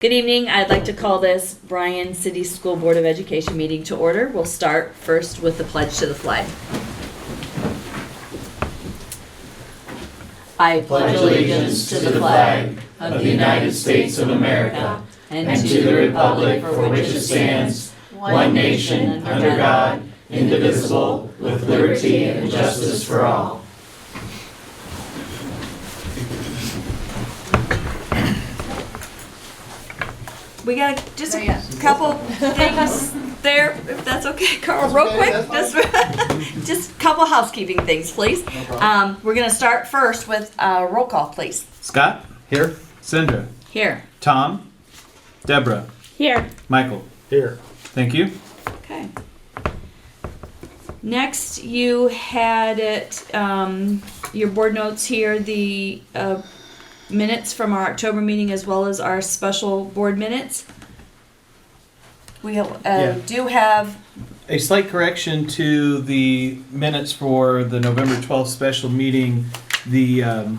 Good evening. I'd like to call this Bryan City School Board of Education meeting to order. We'll start first with the pledge to the flag. I pledge allegiance to the flag of the United States of America and to the republic for which it stands, one nation, under God, indivisible, with liberty and justice for all. We got just a couple things there, if that's okay, Carl, real quick. Just a couple housekeeping things, please. We're going to start first with roll call, please. Scott? Here. Sandra? Here. Tom? Deborah? Here. Michael? Here. Thank you. Okay. Next, you had it, your board notes here, the minutes from our October meeting as well as our special board minutes. We do have A slight correction to the minutes for the November 12th special meeting. The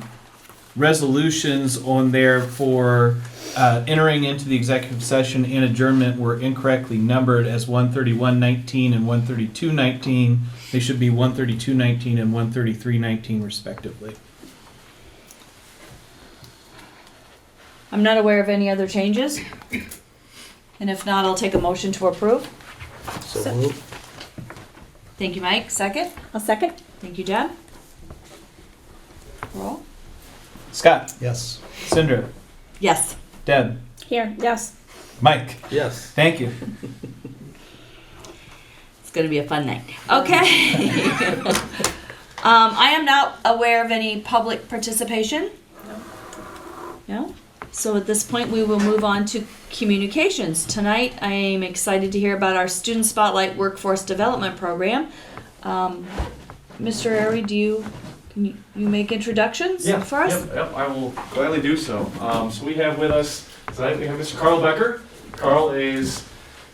resolutions on there for entering into the executive session and adjournment were incorrectly numbered as 131:19 and 132:19. They should be 132:19 and 133:19 respectively. I'm not aware of any other changes. And if not, I'll take a motion to approve. So moved. Thank you, Mike. Second. I'll second. Thank you, Deb. Roll. Scott? Yes. Sandra? Yes. Deb? Here. Yes. Mike? Yes. Thank you. It's going to be a fun night. Okay. I am not aware of any public participation. No? So at this point, we will move on to communications. Tonight, I am excited to hear about our Student Spotlight Workforce Development Program. Mr. Airy, can you make introductions for us? Yep, I will gladly do so. So we have with us tonight, we have Mr. Carl Becker. Carl is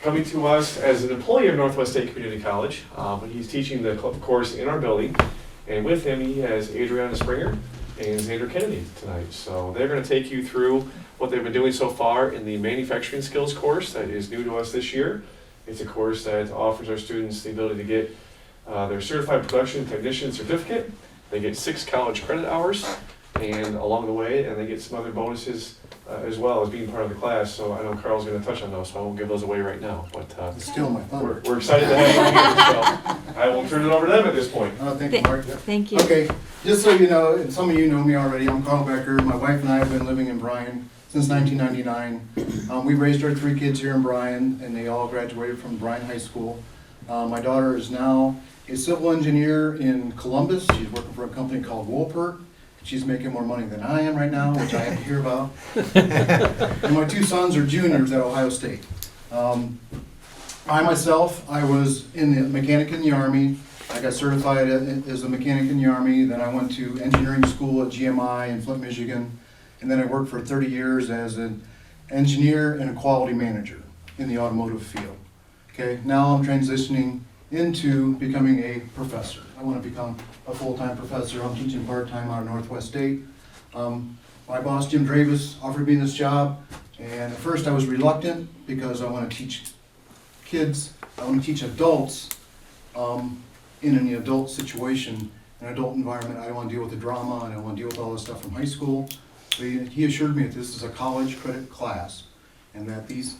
coming to us as an employee of Northwest State Community College, but he's teaching the course in our building. And with him, he has Adriana Springer and Xander Kennedy tonight. So they're going to take you through what they've been doing so far in the manufacturing skills course that is new to us this year. It's a course that offers our students the ability to get their certified production technician certificate. They get 6 college credit hours, and along the way, and they get some other bonuses as well as being part of the class. So I know Carl's going to touch on those, so I won't give those away right now. But Steal my thunder. we're excited to have you here, so I will turn it over to them at this point. Thank you, Mark. Thank you. Okay, just so you know, and some of you know me already, I'm Carl Becker. My wife and I have been living in Bryan since 1999. We raised our 3 kids here in Bryan, and they all graduated from Bryan High School. My daughter is now a civil engineer in Columbus. She's working for a company called Wolpert. She's making more money than I am right now, which I have to hear about. And my 2 sons are juniors at Ohio State. I myself, I was in the mechanic in the Army. I got certified as a mechanic in the Army. Then I went to engineering school at GMI in Flint, Michigan. And then I worked for 30 years as an engineer and a quality manager in the automotive field. Okay, now I'm transitioning into becoming a professor. I want to become a full-time professor. I'm teaching part-time out of Northwest State. My boss, Jim Dravis, offered me this job, and at first I was reluctant because I want to teach kids, I want to teach adults in an adult situation, an adult environment. I don't want to deal with the drama, and I don't want to deal with all this stuff from high school. So he assured me that this is a college credit class, and that these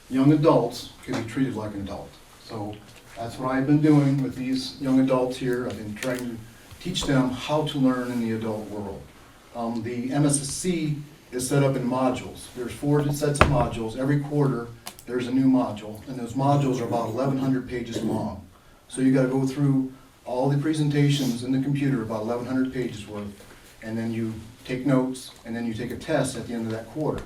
young adults can be treated like an adult. So that's what I've been doing with these young adults here. I've been trying to teach them how to learn in the adult world. The MSSC is set up in modules. There's 4 sets of modules. Every quarter there's a new module, and those modules are about 1,100 pages long. So you got to go through all the presentations in the computer, about 1,100 pages worth, and then you take notes, and then you take a test at the end of that quarter.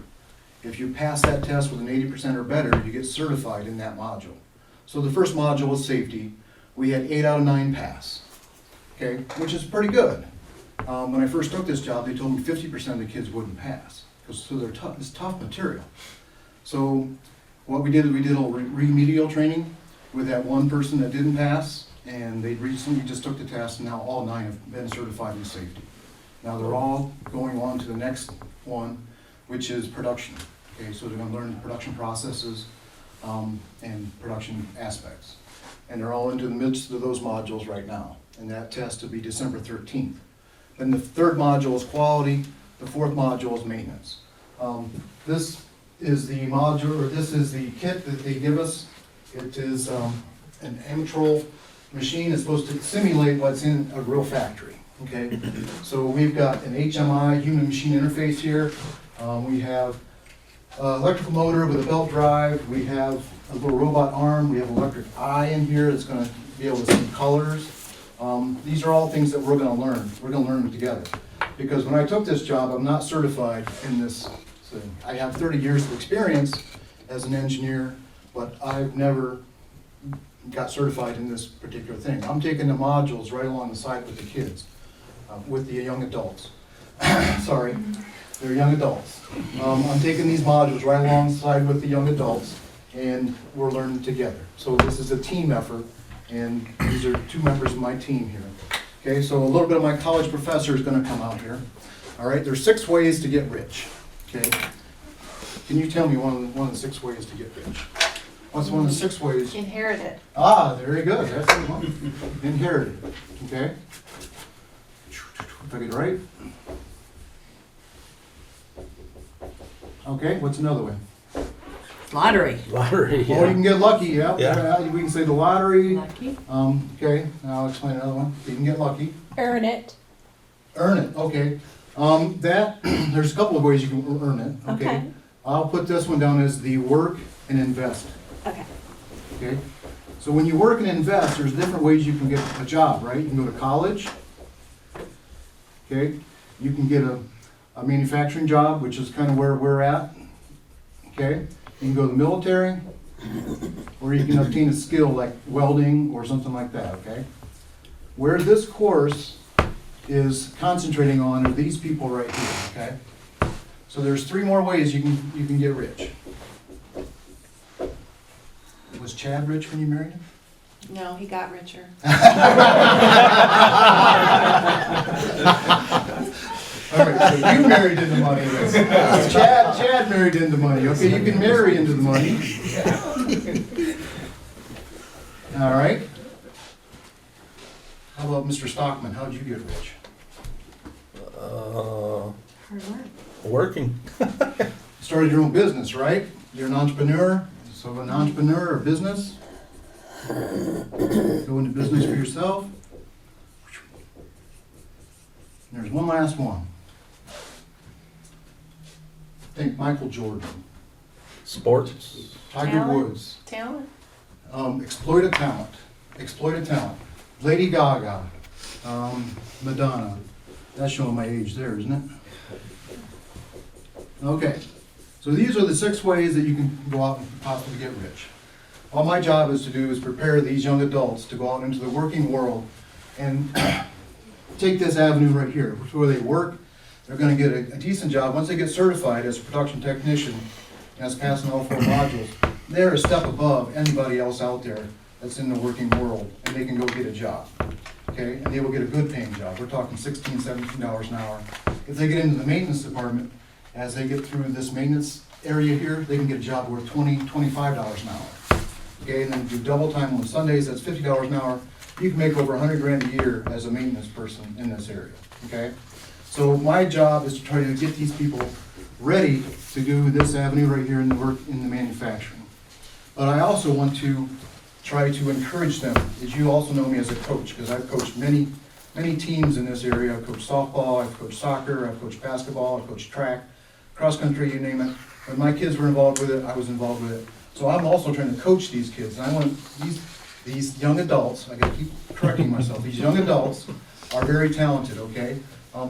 If you pass that test with an 80% or better, you get certified in that module. So the first module was safety. We had 8 out of 9 pass, okay, which is pretty good. When I first took this job, they told me 50% of the kids wouldn't pass, because so they're tough. It's tough material. So what we did is we did a little remedial training with that one person that didn't pass, and they recently just took the test, and now all 9 have been certified in safety. Now they're all going on to the next one, which is production. Okay, so they're gonna learn the production processes and production aspects. And they're all into the midst of those modules right now. And that test will be December 13th. Then the third module is quality, the fourth module is maintenance. This is the module, or this is the kit that they give us. It is an Amatrol machine. It's supposed to simulate what's in a real factory, okay? So we've got an HMI, human machine interface here. We have electrical motor with a belt drive. We have a little robot arm. We have electric eye in here that's gonna be able to see colors. These are all things that we're gonna learn. We're gonna learn them together. Because when I took this job, I'm not certified in this thing. I have 30 years of experience as an engineer, but I've never got certified in this particular thing. I'm taking the modules right along the side with the kids, with the young adults. Sorry, they're young adults. I'm taking these modules right alongside with the young adults, and we're learning together. So this is a team effort, and these are 2 members of my team here. Okay, so a little bit of my college professor is gonna come out here. All right, there's 6 ways to get rich, okay? Can you tell me one of the 6 ways to get rich? What's one of the 6 ways? Inherit it. Ah, very good, that's the one. Inherited, okay? If I get it right. Okay, what's another way? Lottery. Lottery, Or you can get lucky, yeah. Yeah. We can say the lottery. Lucky. Okay, now I'll explain another one. You can get lucky. Earn it. Earn it, okay. There's a couple of ways you can earn it, okay? Okay. I'll put this one down as the work and invest, Okay. okay? So when you work and invest, there's different ways you can get a job, right? You can go to college, okay? You can get a manufacturing job, which is kind of where we're at, okay? You can go to the military, or you can obtain a skill like welding or something like that, okay? Where this course is concentrating on are these people right here, okay? So there's 3 more ways you can get rich. Was Chad rich when you married him? No, he got richer. All right, so you married into money. Chad married into money. Okay, you can marry into the money. All right. How about Mr. Stockman? How'd you get rich? Hard work. Working. You started your own business, right? You're an entrepreneur. So an entrepreneur or business. Go into business for yourself. And there's one last one. Think Michael Jordan, Sports. Tiger Talent. Woods, Talent. exploited talent. Lady Gaga, Madonna. That's showing my age there, isn't it? Okay, so these are the 6 ways that you can go out and possibly get rich. All my job is to do is prepare these young adults to go out into the working world and take this avenue right here, where they work. They're gonna get a decent job. Once they get certified as a production technician, as passing all 4 modules, they're a step above anybody else out there that's in the working world, and they can go get a job, okay? And they will get a good paying job. We're talking $16, $17 an hour. If they get into the maintenance department, as they get through this maintenance area here, they can get a job worth $20, $25 an hour. Okay, and then do double time on Sundays, that's $50 an hour. You can make over 100 grand a year as a maintenance person in this area, okay? So my job is to try to get these people ready to do this avenue right here in the work, in the manufacturing. But I also want to try to encourage them, as you also know me as a coach, because I've coached many teams in this area. I've coached softball, I've coached soccer, I've coached basketball, I've coached track, cross country, you name it. When my kids were involved with it, I was involved with it. So I'm also trying to coach these kids. And I want these young adults, I gotta keep correcting myself, these young adults are very talented, okay?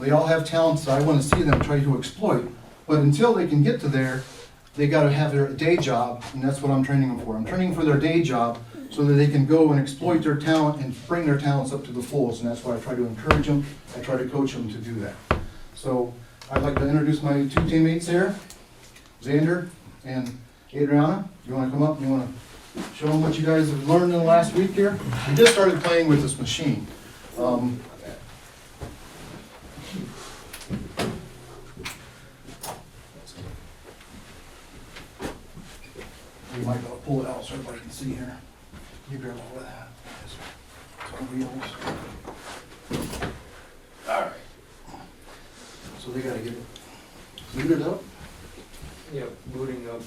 They all have talents that I want to see them try to exploit. But until they can get to there, they gotta have their day job, and that's what I'm training them for. I'm training them for their day job so that they can go and exploit their talent and bring their talents up to the fullest, and that's why I try to encourage them, I try to coach them to do that. So I'd like to introduce my 2 teammates here, Xander and Adriana. You wanna come up, you wanna show them what you guys have learned in the last week here? We just started playing with this machine. We might go pull it out so everybody can see here. You grab all of that. It's on wheels. Alright. So they gotta get it booted up. Yep, booting up.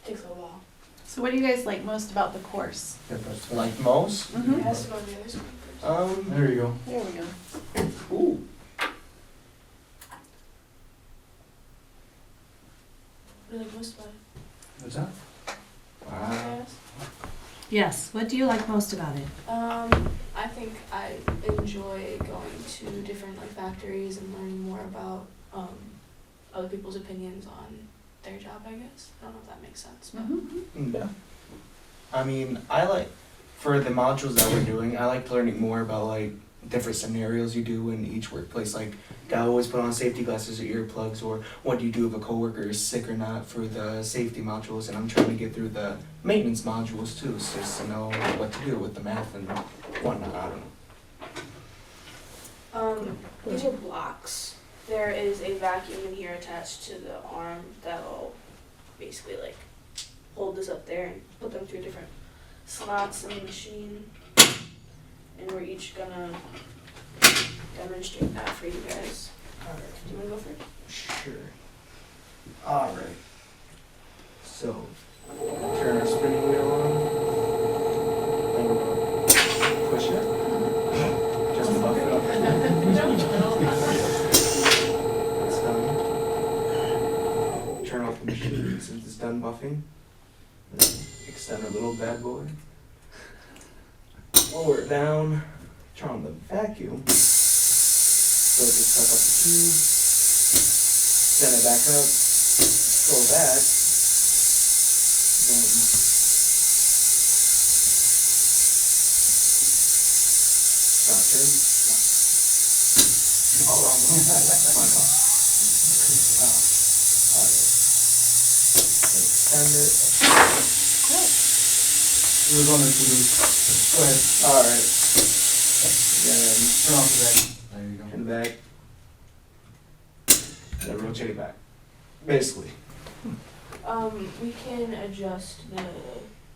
Takes a while. So what do you guys like most about the course? Like most? It has to go on the other screen first. There you go. There we go. Ooh. What do you like most about it? What's that? Wow. Yes, what do you like most about it? I think I enjoy going to different like factories and learning more about other people's opinions on their job, I guess. I don't know if that makes sense. But Yeah. I mean, I like, for the modules that we're doing, I like learning more about like different scenarios you do in each workplace. Like, I always put on safety glasses or earplugs, or what do you do if a coworker is sick or not for the safety modules, and I'm trying to get through the maintenance modules too, so just to know what to do with the math and whatnot, I don't know. these are blocks. There is a vacuum in here attached to the arm that'll basically like hold this up there and put them through different slots in the machine. And we're each gonna demonstrate that for you guys. Alright. Do you wanna go first? Sure. Alright. So, turn our spinning wheel on. And we're gonna push it. Just buff it up. It's done. Turn off the machine since it's done buffing. Extend our little bad boy. Lower it down. Turn on the vacuum. So just suck up the tube. Send it back up. Go back. Then stop turn. Oh, wrong one. My fault. Alright. Extend it. It was on the TV. Go ahead. Alright. Then Turn off the vacuum. There you go. turn it back. Then rotate it back. Basically. We can adjust the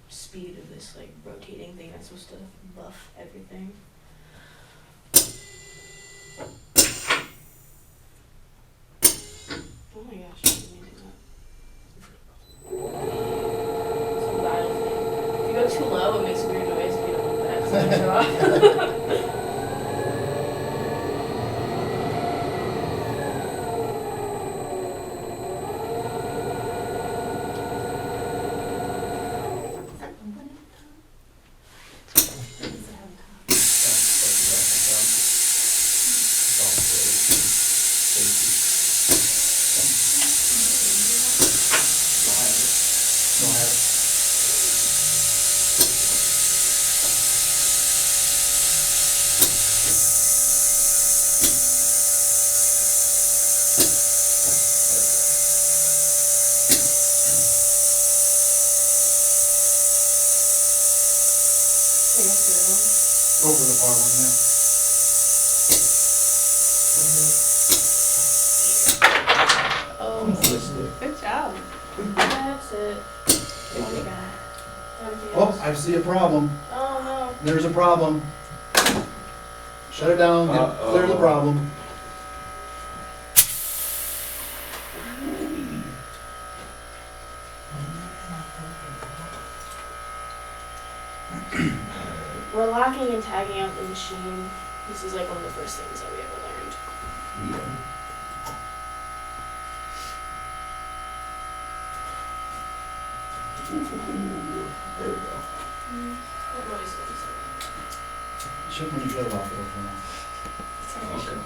speed of this like rotating thing that's supposed to buff everything. Oh my gosh, I didn't mean to do that. Some dial thing. If you go too low, it makes a weird noise if you don't want that, so turn it off. No, I have. I guess Go for the far one, yeah. Oh, Good job. that's it. Oh my god. Anything Oh, else? I see a problem. Oh There's a problem. Shut it down, clear the problem. no. We're locking and tagging out the machine. This is like one of the first things that we ever learned. Yeah. There we go. What noise was Shut when you shut it off, it'll turn off. Okay.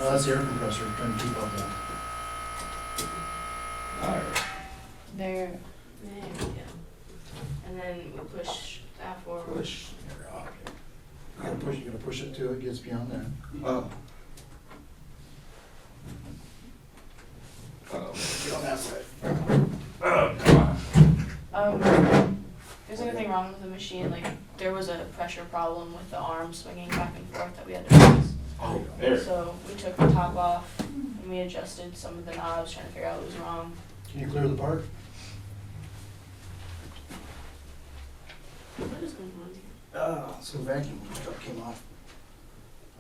Oh, that's the air compressor, trying to keep up with Alright. There. There we go. And then we push that forward. Push. that. You gotta push it till it gets beyond that. Oh. Get on that side. If there's anything wrong with the machine, like there was a pressure problem with the arm swinging back and forth that we had to fix. Oh, there. So we took the top off and we adjusted some of the knobs, trying to figure out what was wrong. Can you clear the part? What is going on here? So the vacuum truck came off.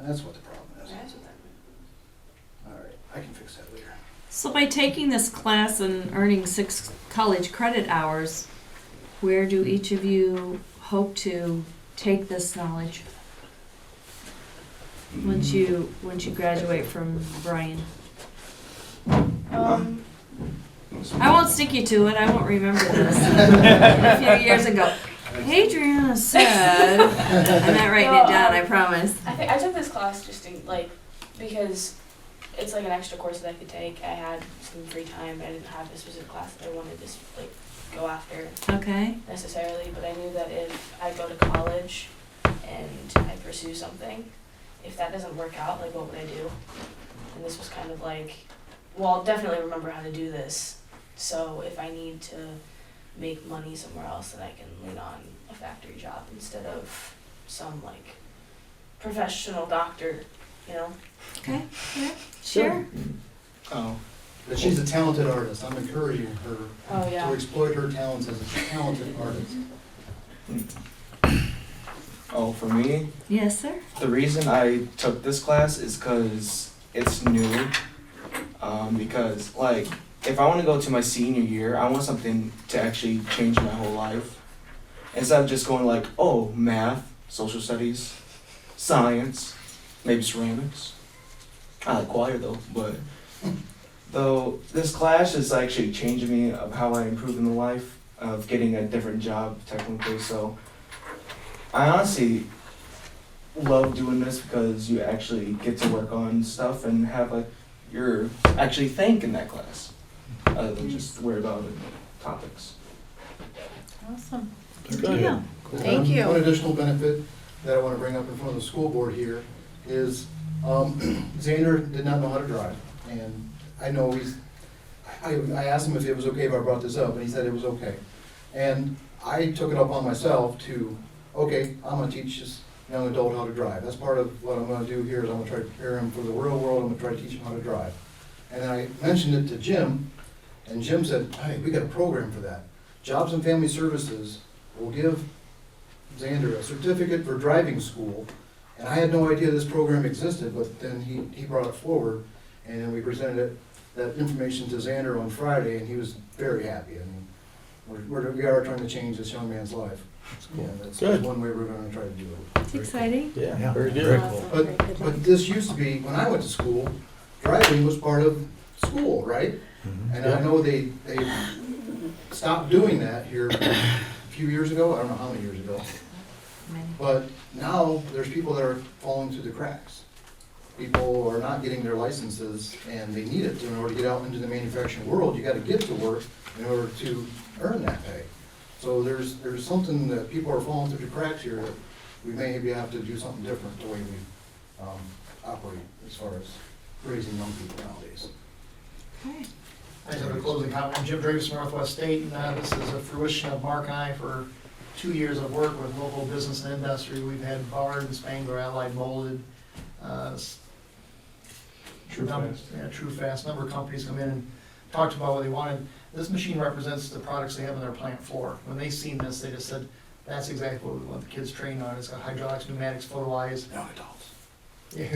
That's what the problem is. That's what that meant. All right, I can fix that later. So by taking this class and earning 6 college credit hours, where do each of you hope to take this knowledge once you graduate from Bryan? I won't stick you to it. I won't remember this. A few years ago, Adriana said. I'm not writing it down. I promise. I took this class just to, because it's like an extra course that I could take. I had some free time. I didn't have a specific class that I wanted to go after Okay. necessarily, but I knew that if I go to college and I pursue something, if that doesn't work out, what would I do? And this was kind of I'll definitely remember how to do this. So if I need to make money somewhere else, then I can lean on a factory job instead of some professional doctor, Okay. Yeah. Sure. Oh, But she's a talented artist. I'm encouraging her Oh to yeah. exploit her talents as a talented artist. oh, for me, Yes, sir. the reason I took this class is because it's new. Because if I want to go to my senior year, I want something to actually change my whole life. Instead of just going oh, math, social studies, science, maybe ceramics. I like choir though, but though this class is actually changing me of how I improve in the life of getting a different job technically. So I honestly love doing this because you actually get to work on stuff and have you're actually thinking that class other than just worry about topics. Awesome. Good. Yeah. Cool. Thank you. One additional benefit that I want to bring up in front of the school board here is Xander did not know how to drive. And I know I asked him if it was okay if I brought this up, and he said it was okay. And I took it upon myself to, okay, I'm going to teach this young adult how to drive. That's part of what I'm going to do here is I'm going to try to prepare him for the real world. I'm going to try to teach him how to drive. And then I mentioned it to Jim, and Jim said, hey, we got a program for that. Jobs and Family Services will give Xander a certificate for driving school. And I had no idea this program existed, but then he brought it forward, and then we presented that information to Xander on Friday, and he was very happy. I mean, we are trying to change this young man's life. That's cool. Yeah, that's Good. one way we're gonna try to do it. It's exciting. Yeah, very Very good. But this used to be, when I went to school, driving was part of school, right? And I know they stopped doing that here a few years ago, I don't know how many years ago. But now, there's people that are falling through the cracks. People are not getting their licenses, and they need it in order to get out into the manufacturing world. You gotta get to work in order to earn that pay. So there's something that people are falling through the cracks here, that we maybe have to do something different the way we operate as far as raising young people nowadays. Okay. I just have a closing comment. I'm Jim Davis from Northwest State, and this is a fruition of Mark and I for 2 years of work with local business and industry. We've had Bard, Spangler, Allied Molded, True Fast, number of companies come in and talked about what they wanted. This machine represents the products they have on their plant floor. When they seen this, they just said, that's exactly what we want the kids trained on. It's got hydraulics, pneumatics, photo eyes. Young adults. Yeah,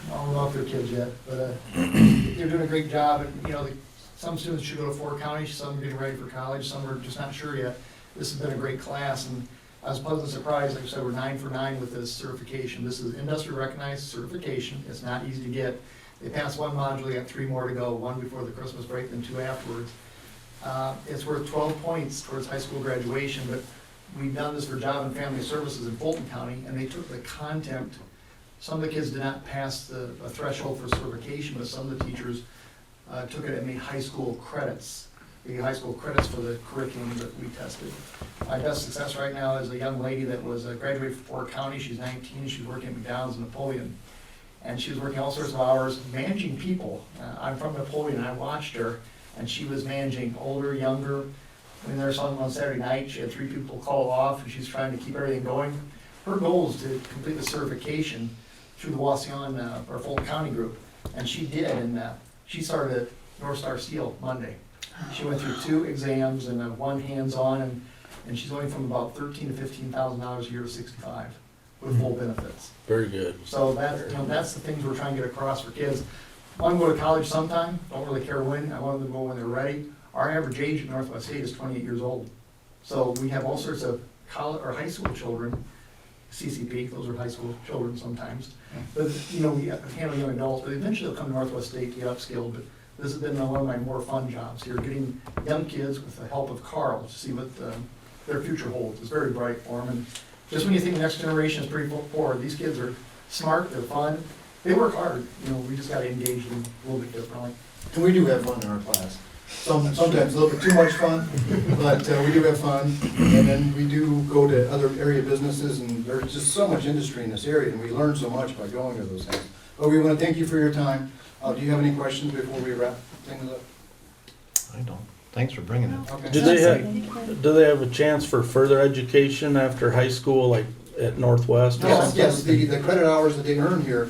I don't know if they're kids yet, but they're doing a great job. And some students should go to 4 counties, some are getting ready for college, some are just not sure yet. This has been a great class, and I was pleasantly surprised. Like I said, we're 9 for 9 with this certification. This is industry recognized certification. It's not easy to get. They passed 1 module, they got 3 more to go, 1 before the Christmas break, then 2 afterwards. It's worth 12 points towards high school graduation, but we've done this for Job and Family Services in Fulton County, and they took the content. Some of the kids did not pass a threshold for certification, but some of the teachers took it and made high school credits. They get high school credits for the curriculum that we tested. My best success right now is a young lady that was graduated from Fort County. She's 19, she's working at McDonald's in Napoleon. And she was working all sorts of hours, managing people. I'm from Napoleon, and I watched her, and she was managing older, younger, We were there on Saturday night, she had 3 people call off, and she's trying to keep everything going. Her goal is to complete the certification through the Waseon, or Fulton County group, and she did, and she started at North Star Steel Monday. She went through 2 exams and 1 hands-on, and she's going from about $13,000 to $15,000 a year to $65,000 with full benefits. Very good. So that's the things we're trying to get across for kids. Want to go to college sometime, don't really care when, I want them to go when they're ready. Our average age at Northwest State is 28 years old. So we have all sorts of college or high school children, CCP, those are high school children sometimes. But, we handle young adults, but eventually they'll come to Northwest State to get upskilled. But this has been one of my more fun jobs here, getting young kids with the help of Carl to see what their future holds. It's very bright for them. And just when you think the next generation is pretty forward, these kids are smart, they're fun, they work hard. We just got to engage them a little bit differently. And we do have fun in our class. Sometimes a little bit too much fun, but we do have fun. And then we do go to other area businesses, and there's just so much industry in this area, and we learn so much by going to those things. But we want to thank you for your time. Do you have any questions before we wrap things up? I don't. Thanks for bringing it. Okay. Do they have a chance for further education after high school, like at Northwest? Yes, the credit hours that they earn here,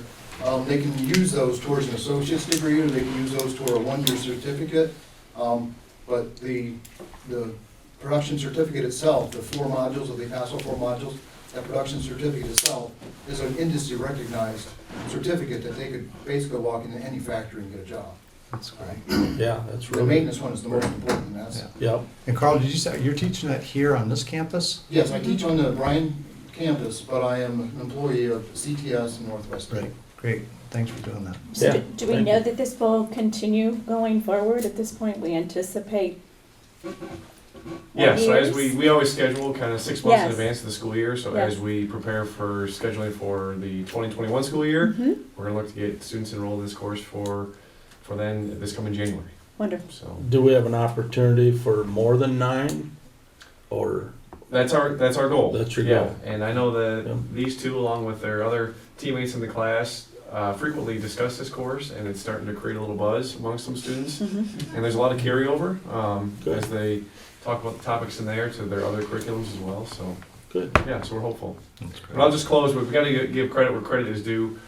they can use those towards an associate's degree, or they can use those toward a 1-year certificate. But the production certificate itself, the 4 modules, if they pass all 4 modules, that production certificate itself is an industry recognized certificate that they could basically walk into any factory and get a job. That's great. Yeah, that's The really. maintenance one is the most important, that's. Yeah. Yep. And Carl, did you say you're teaching that here on this campus? Yes, I teach on the Bryan campus, but I am an employee of CTS in Northwest State. Great, great. Thanks for doing that. So Yeah, do we thank know you. that this will continue going forward? At this point, we anticipate Yeah, so as years? we always schedule kind of 6 months in Yes. advance of the school year, so Yes. as we prepare for scheduling for the 2021 school year, Mhm. we're gonna look to get students enrolled in this course for then this coming January, Wonderful. so. Do we have an opportunity for more than 9? Or, That's our goal. That's your Yeah, goal. and I know that Yeah. these 2, along with their other teammates in the class, frequently discuss this course, and it's starting to create a little buzz amongst some students. Mhm. And there's a lot of carryover Good. as they talk about the topics in there to their other curriculums as well, so. good. Yeah, so we're hopeful. That's great. But I'll just close with, we gotta give credit where credit is due.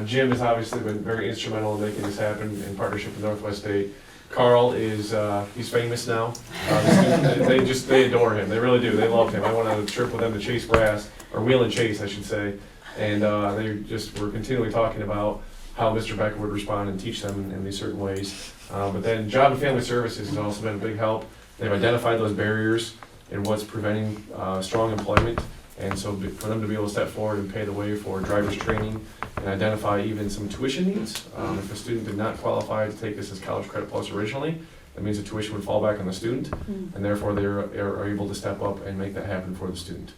Jim has obviously been very instrumental in making this happen in partnership with Northwest State. Carl is, he's famous now. The students, they adore him, they really do, they love him. I went on a trip with them to Chase Brass, or Wheel and Chase, I should say. And they just were continually talking about how Mr. Becker would respond and teach them in these certain ways. But then Job and Family Services has also been a big help. They've identified those barriers and what's preventing strong employment. And so for them to be able to step forward and pay the way for driver's training and identify even some tuition needs. If a student did not qualify to take this as College Credit Plus originally, that means the tuition would fall back on the student, and therefore they are able to step up and make that happen for the student.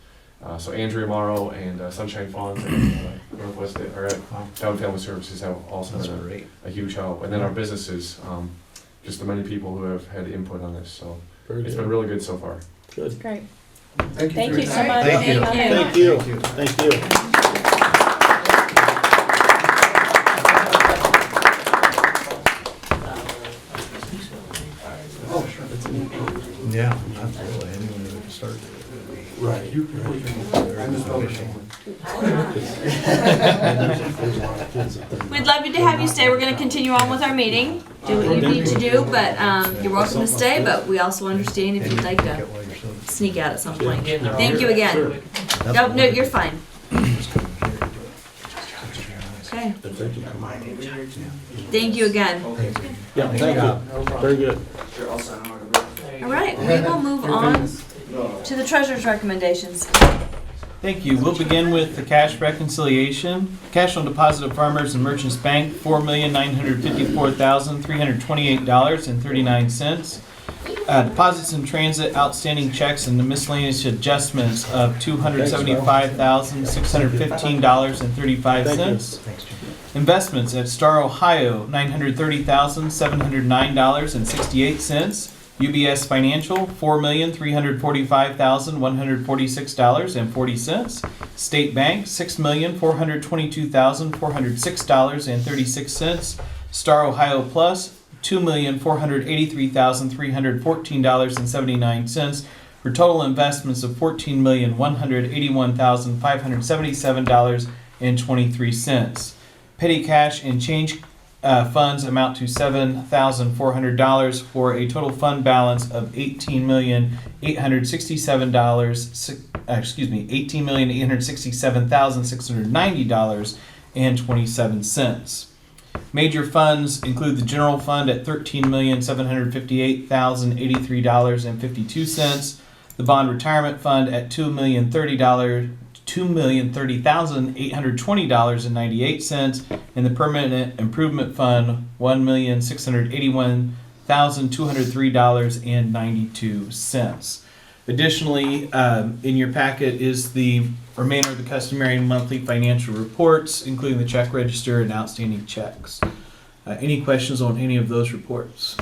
So Andrea Morrow and Sunshine Funds and Northwest State, or Job and Family Services have also That's been great. a huge help. And then our businesses, just the many people who have had input on this. So Very it's been good. really good so far. Good. Great. Thank you Thank for you your so time. much. Thank you. Thank you. Thank you. Oh, sure. Yeah, absolutely. Anyone who can start. Right. I misspelled it. We'd love you to have you stay. We're going to continue on with our meeting. Do what you need to do, but you're welcome to stay. But we also understand if you'd like to sneak out at some point. Thank you again. No, you're fine. Okay. Thank you again. Yeah, thank you. Very good. All right, we will move on to the treasurer's recommendations. Thank you. We'll begin with the cash reconciliation. Cash on deposit of Farmers and Merchants Bank, $4,954,328.39. Deposits in transit, outstanding checks, and the miscellaneous adjustments of $275,615.35. Thanks, Jim. Investments at Star Ohio, $930,709.68. UBS Financial, $4,345,146.40. State Bank, $6,422,406.36. Star Ohio Plus, $2,483,314.79 for total investments of $14,181,577.23. Petty cash and change funds amount to $7,400 for a total fund balance of $18,867,690.27. Major funds include the general fund at $13,758,083.52, the bond retirement fund at $2,030,820.98, and the permanent improvement fund $1,681,203.92. Additionally, in your packet is the remainder of the customary monthly financial reports, including the check register and outstanding checks. Any questions on any of those reports?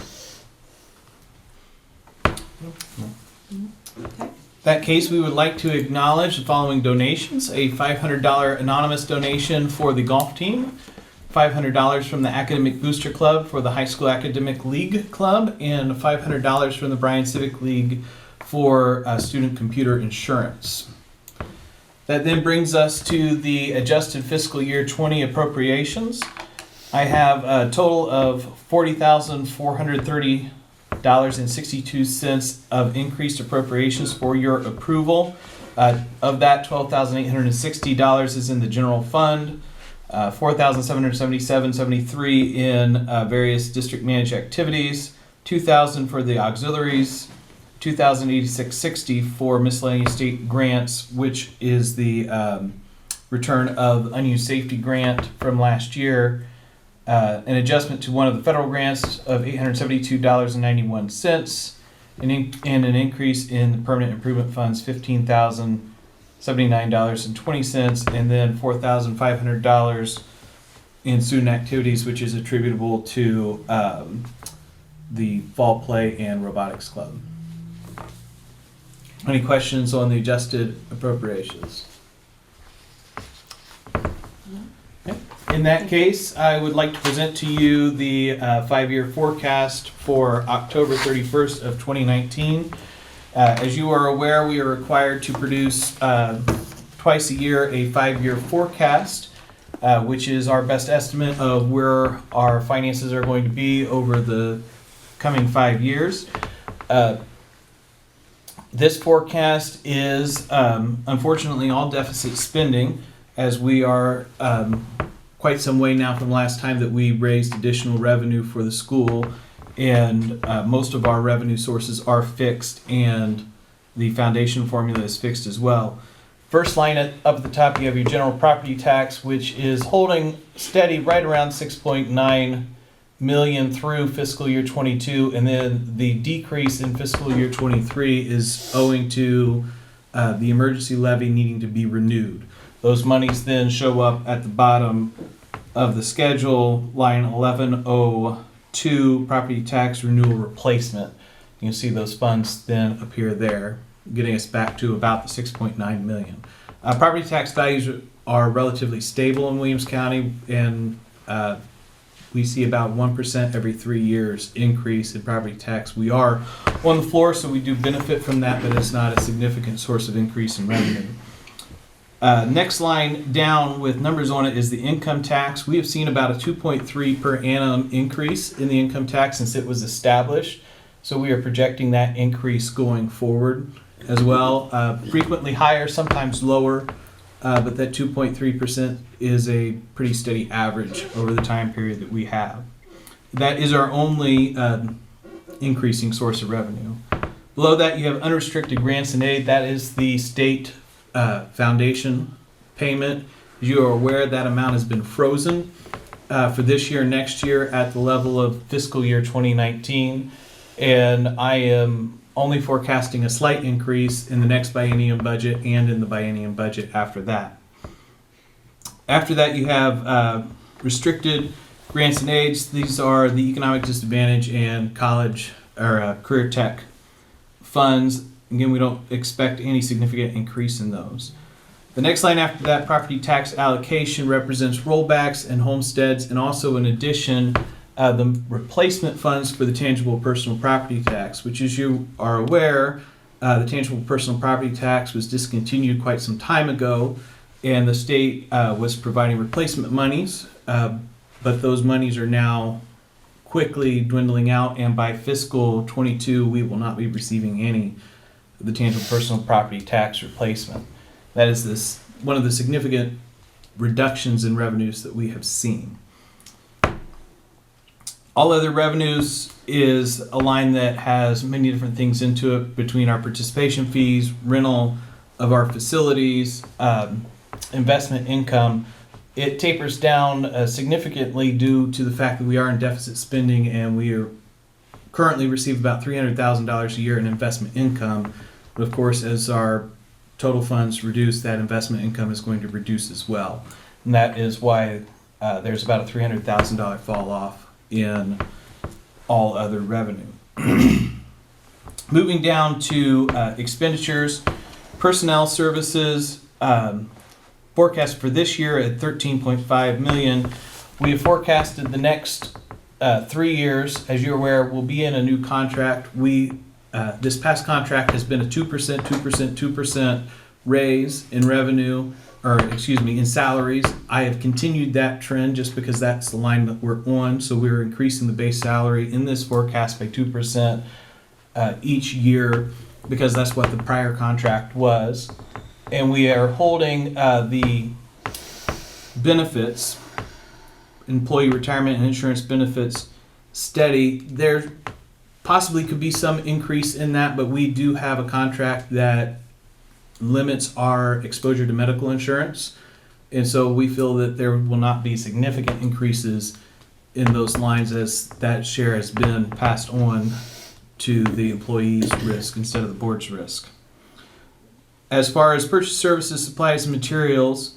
In that case, we would like to acknowledge the following donations: a $500 anonymous donation for the golf team, $500 from the Academic Booster Club for the High School Academic League Club, and $500 from the Bryan Civic League for student computer insurance. That then brings us to the adjusted fiscal year 20 appropriations. I have a total of $40,430.62 of increased appropriations for your approval. Of that, $12,860 is in the general fund, $4,777.73 in various district managed activities, $2,000 for the auxiliaries, $2,086.60 for miscellaneous state grants, which is the return of unused safety grant from last year, an adjustment to one of the federal grants of $872.91, and an increase in the permanent improvement funds, $15,079.20, and then $4,500 in student activities, which is attributable to the fall play and robotics club. Any questions on the adjusted appropriations? In that case, I would like to present to you the FiveYear Forecast for October 31st of 2019. As you are aware, we are required to produce twice a year a FiveYear Forecast, which is our best estimate of where our finances are going to be over the coming 5 years. This forecast is unfortunately all deficit spending, as we are quite some way now from last time that we raised additional revenue for the school, and most of our revenue sources are fixed, and the foundation formula is fixed as well. First line up at the top, you have your general property tax, which is holding steady right around 6.9 million through fiscal year 22, and then the decrease in fiscal year 23 is owing to the emergency levy needing to be renewed. Those monies then show up at the bottom of the schedule, line 1102, property tax renewal replacement. You can see those funds then appear there, getting us back to about the 6.9 million. Property tax values are relatively stable in Williams County, and we see about 1% every 3 years increase in property tax. We are on the floor, so we do benefit from that, but it's not a significant source of increase in revenue. Next line down with numbers on it is the income tax. We have seen about a 2.3 per annum increase in the income tax since it was established. So we are projecting that increase going forward as well. Frequently higher, sometimes lower, but that 2.3% is a pretty steady average over the time period that we have. That is our only increasing source of revenue. Below that, you have unrestricted grants and aid. That is the state foundation payment. As you are aware, that amount has been frozen for this year and next year at the level of fiscal year 2019. And I am only forecasting a slight increase in the next biennium budget and in the biennium budget after that. After that, you have restricted grants and aids. These are the economic disadvantage and college or career tech funds. Again, we don't expect any significant increase in those. The next line after that, property tax allocation, represents rollbacks and homesteads, and also in addition, the replacement funds for the tangible personal property tax, which, as you are aware, the tangible personal property tax was discontinued quite some time ago, and the state was providing replacement monies, but those monies are now quickly dwindling out, and by fiscal 22, we will not be receiving any of the tangible personal property tax replacement. That is one of the significant reductions in revenues that we have seen. All other revenues is a line that has many different things into it, between our participation fees, rental of our facilities, investment income. It tapers down significantly due to the fact that we are in deficit spending, and we are currently receive about $300,000 a year in investment income. But of course, as our total funds reduce, that investment income is going to reduce as well. And that is why there's about a $300,000 fall off in all other revenue. Moving down to expenditures, personnel services, forecast for this year at $13.5 million. We have forecasted the next 3 years, as you're aware, we'll be in a new contract. This past contract has been a 2%, 2%, 2% raise in revenue, in salaries. I have continued that trend just because that's the line that we're on. So we're increasing the base salary in this forecast by 2% each year, because that's what the prior contract was. And we are holding the benefits, employee retirement and insurance benefits, steady. There possibly could be some increase in that, but we do have a contract that limits our exposure to medical insurance. And so we feel that there will not be significant increases in those lines, as that share has been passed on to the employee's risk instead of the board's risk. As far as purchase services, supplies, and materials,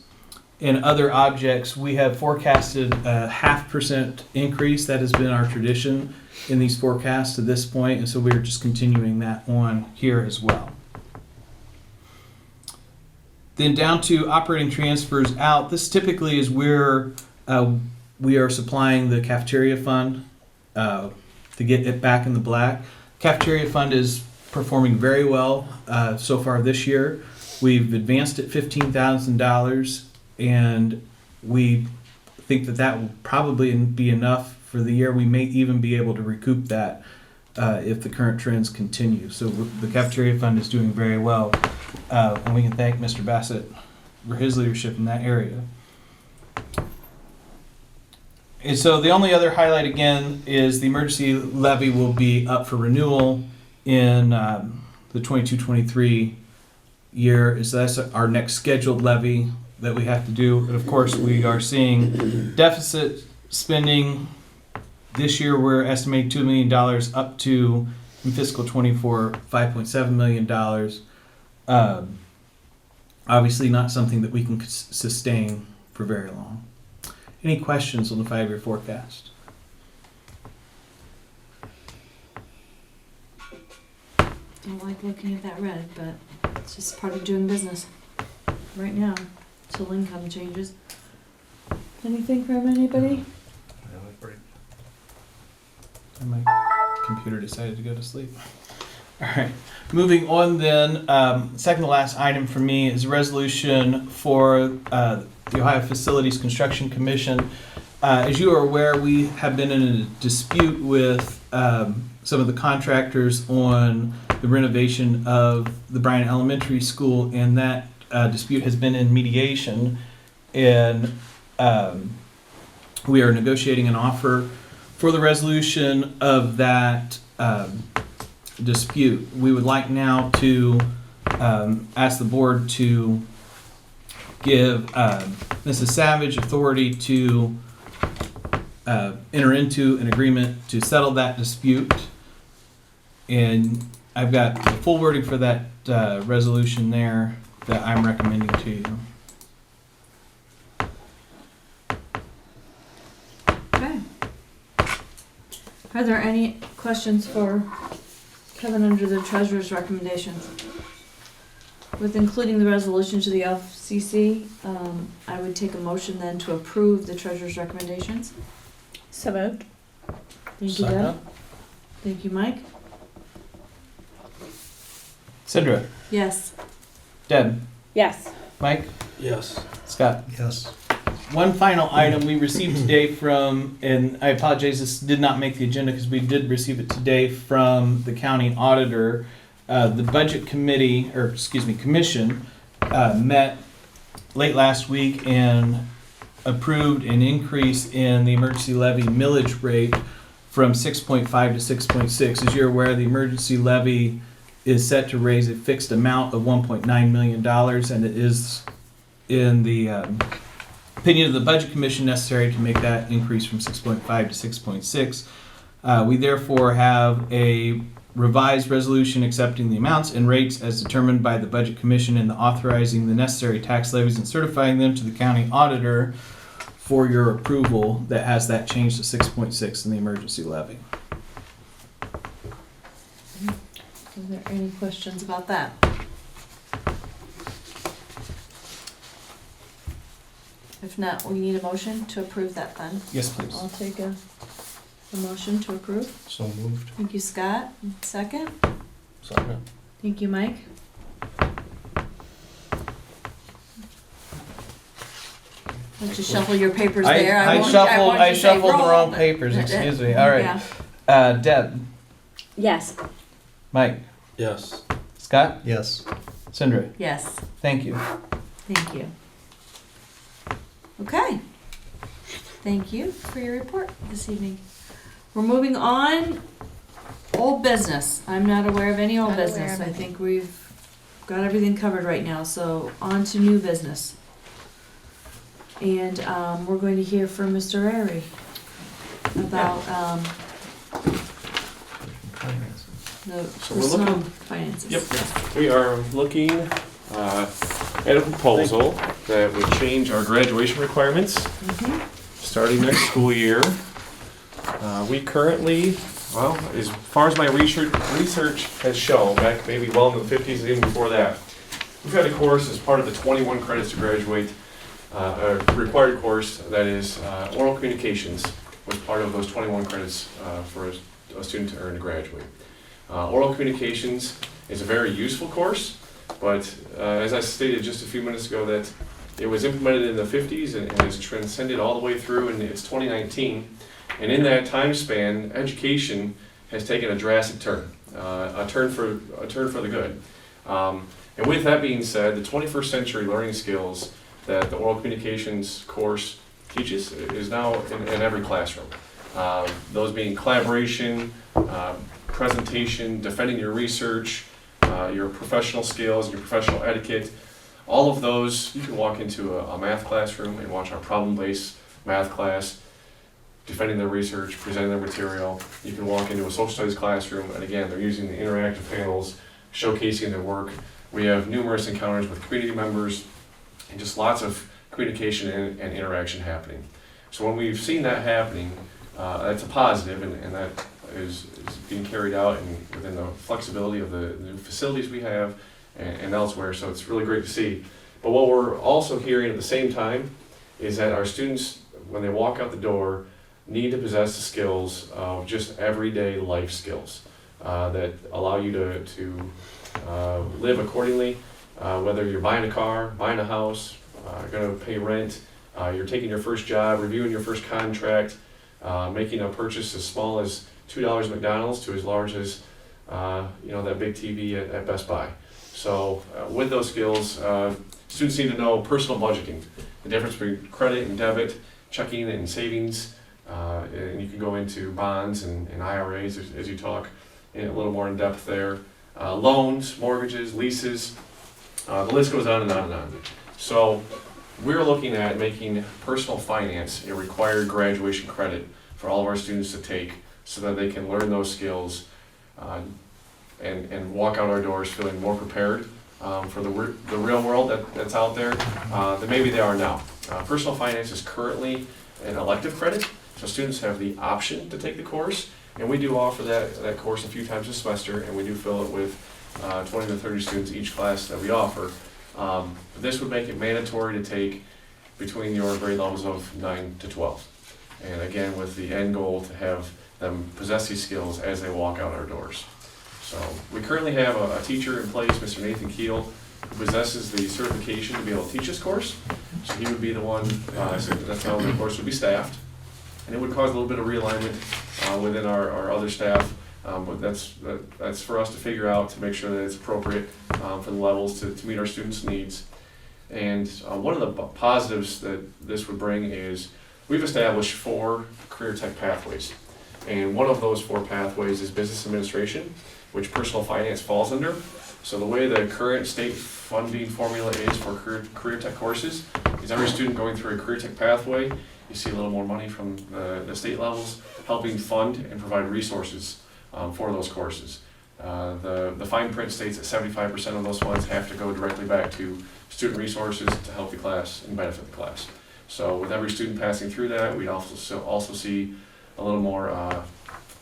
and other objects, we have forecasted a 0.5% increase. That has been our tradition in these forecasts to this point, and so we're just continuing that on here as well. Then down to operating transfers out. This typically is where we are supplying the cafeteria fund to get it back in the black. Cafeteria fund is performing very well so far this year. We've advanced it $15,000, and we think that will probably be enough for the year. We may even be able to recoup that if the current trends continue. So the cafeteria fund is doing very well, and we can thank Mr. Bassett for his leadership in that area. And so the only other highlight again is the emergency levy will be up for renewal in the 22-23 year. So that's our next scheduled levy that we have to do. And of course, we are seeing deficit spending. This year, we're estimating $2 million up to, in fiscal 24, $5.7 million. Obviously not something that we can sustain for very long. Any questions on the 5-year forecast? Don't like looking at that red, but it's just part of doing business right now till income changes. Anything from anybody? And my computer decided to go to sleep. All right, moving on then. Second to last item for me is a resolution for the Ohio Facilities Construction Commission. As you are aware, we have been in a dispute with some of the contractors on the renovation of the Bryan Elementary School, and that dispute has been in mediation, and we are negotiating an offer for the resolution of that dispute. We would like now to ask the board to give Mrs. Savage authority to enter into an agreement to settle that dispute. And I've got the full wording for that resolution there that I'm recommending to you. Okay. Are there any questions for Kevin under the treasurer's recommendations? With including the resolution to the FCC, I would take a motion then to approve the treasurer's recommendations. So moved. Thank you, Second. Deb. Thank you, Mike. Cindra, Yes. Deb, Yes. Mike, Yes. Scott. Yes. One final item we received today from, and I apologize, this did not make the agenda because we did receive it today from the county auditor. The budget committee, or excuse me, commission, met late last week and approved an increase in the emergency levy millage rate from 6.5 to 6.6. As you're aware, the emergency levy is set to raise a fixed amount of $1.9 million, and it is in the opinion of the Budget Commission necessary to make that increase from 6.5 to 6.6. We therefore have a revised resolution accepting the amounts and rates as determined by the Budget Commission and authorizing the necessary tax levies and certifying them to the county auditor for your approval that has that change to 6.6 in the emergency levy. Are there any questions about that? If not, we need a motion to approve that then. Yes, please. I'll take a motion to approve. So moved. Thank you, Scott. Second. Second. Thank you, Mike. Let you shuffle your papers there. I want shuffled you to say the roll, wrong but- papers, excuse me. All right. Yeah. Deb, Yes. Mike, Yes. Scott, Yes. Cindra, Yes, thank you. thank you. Okay. Thank you for your report this evening. We're moving on. Old business. I'm not aware of any old Not aware business. of I any. think we've got everything covered right now, so on to new business. And we're going to hear from Mr. Airy about the So we're personal looking- finances. Yep. We are looking at a proposal that would change our graduation requirements Mhm. starting next school year. We currently, well, as far as my research has shown, back maybe well in the 50s and even before that, we've had a course as part of the 21 credits to graduate, a required course that is oral communications was part of those 21 credits for a student to earn to graduate. Oral communications is a very useful course, but as I stated just a few minutes ago, that it was implemented in the 50s and has transcended all the way through, and it's 2019. And in that time span, education has taken a drastic turn, a turn for the good. And with that being said, the 21st century learning skills that the oral communications course teaches is now in every classroom. Those being collaboration, presentation, defending your research, your professional skills, your professional etiquette. All of those, you can walk into a math classroom and watch our problem-based math class, defending their research, presenting their material. You can walk into a social studies classroom, and again, they're using the interactive panels, showcasing their work. We have numerous encounters with community members, and just lots of communication and interaction happening. So when we've seen that happening, that's a positive, and that is being carried out within the flexibility of the new facilities we have and elsewhere, so it's really great to see. But what we're also hearing at the same time is that our students, when they walk out the door, need to possess the skills of just everyday life skills that allow you to live accordingly, whether you're buying a car, buying a house, going to pay rent, you're taking your first job, reviewing your first contract, making a purchase as small as $2 at McDonald's to as large as that big TV at Best Buy. So with those skills, students need to know personal budgeting, the difference between credit and debit, checking and savings, and you can go into bonds and IRAs as you talk in a little more in depth there. Loans, mortgages, leases, the list goes on and on and on. So we're looking at making personal finance a required graduation credit for all of our students to take so that they can learn those skills and walk out our doors feeling more prepared for the real world that's out there than maybe they are now. Personal finance is currently an elective credit, so students have the option to take the course, and we do offer that course a few times a semester, and we do fill it with 20 to 30 students each class that we offer. But this would make it mandatory to take between your grade levels of 9 to 12. And again, with the end goal to have them possess these skills as they walk out our doors. So we currently have a teacher in place, Mr. Nathan Keel, who possesses the certification to be able to teach this course. So he would be the one, so that's how the course would be staffed. And it would cause a little bit of realignment within our other staff. But that's for us to figure out to make sure that it's appropriate for the levels to meet our students' needs. And one of the positives that this would bring is we've established 4 career tech pathways. And one of those 4 pathways is business administration, which personal finance falls under. So the way the current state funding formula is for career tech courses is every student going through a career tech pathway, you see a little more money from the state levels helping fund and provide resources for those courses. The fine print states that 75% of those funds have to go directly back to student resources to help the class and benefit the class. So with every student passing through that, we'd also see a little more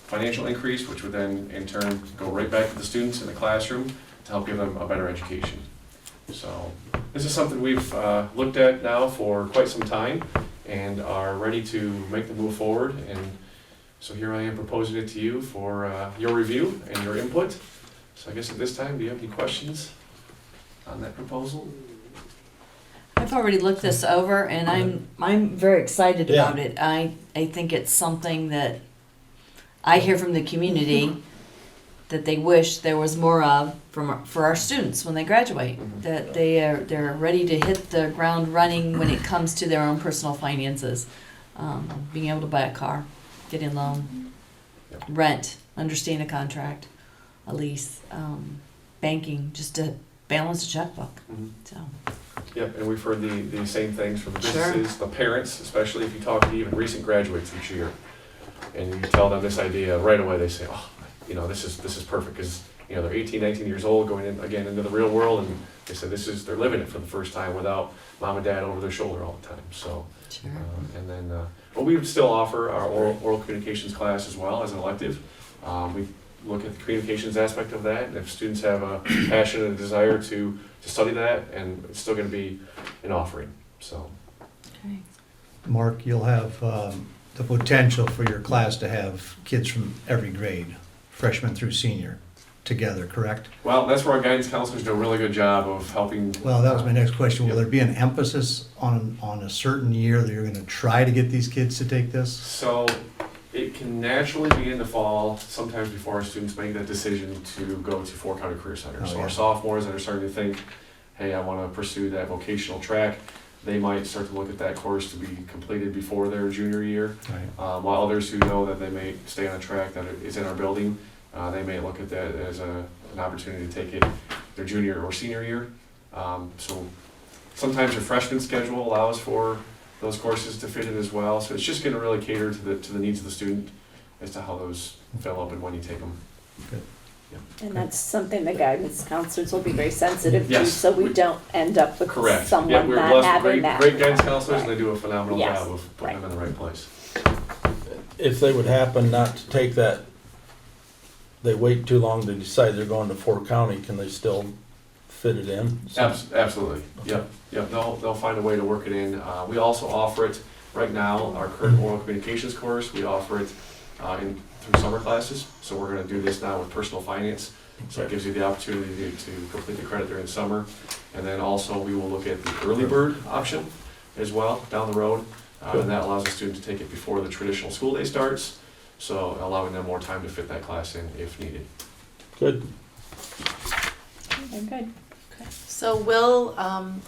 financial increase, which would then in turn go right back to the students in the classroom to help give them a better education. So this is something we've looked at now for quite some time and are ready to make the move forward. And so here I am proposing it to you for your review and your input. So I guess at this time, do you have any questions on that proposal? I've already looked this over, and I'm very excited about it. I think it's something that I hear from the community that they wish there was more of for our students when they graduate. That they're ready to hit the ground running when it comes to their own personal finances, being able to buy a car, get in loan, rent, understand a contract, a lease, banking, just to balance a checkbook. So. Yep, and we've heard the same things from the Sure. businesses, the parents, especially if you talk to even recent graduates each year, and you tell them this idea right away, they say, oh, this is perfect, because they're 18, 19 years old, going in again into the real world, and they said they're living it for the first time without mom and dad over their shoulder all the time. So, Sure. and then, but we would still offer our oral communications class as well as an elective. We look at the communications aspect of that, and if students have a passion and a desire to study that, and it's still going to be an offering. So, Okay. Mark, you'll have the potential for your class to have kids from every grade, freshman through senior, together, correct? well, that's where our guidance counselors do a really good job of helping. Well, that was my next question. Will there be an emphasis on a certain year that you're going to try to get these kids to take this? So it can naturally begin to fall sometimes before our students make that decision to go to Four County Career Center. Oh, So yeah. our sophomores that are starting to think, hey, I want to pursue that vocational track, they might start to look at that course to be completed before their junior year. Right. While others who know that they may stay on a track that is in our building, they may look at that as an opportunity to take it their junior or senior year. So sometimes your freshman schedule allows for those courses to fit in as well. So it's just going to really cater to the needs of the student as to how those fill up and when you take them. And that's something the guidance counselors will be very sensitive to, Yes, so we we- don't end up with Correct. Yeah, someone we're not blessed with having that. great guidance counselors, and they Right. do a phenomenal Yes, job of putting them in the right place. If they would happen not to take that, they wait too long to decide they're going to Fort County, can they still fit it in? Absolutely. Yep. They'll find a way to work it in. We also offer it right now. Our current oral communications course, we offer it through summer classes. So we're going to do this now with personal finance. So it gives you the opportunity to complete the credit during the summer. And then also we will look at the early bird option as well down the road. And that allows the student to take it before the traditional school day starts. So allowing them more time to fit that class in if needed. Good. Okay, good. So we'll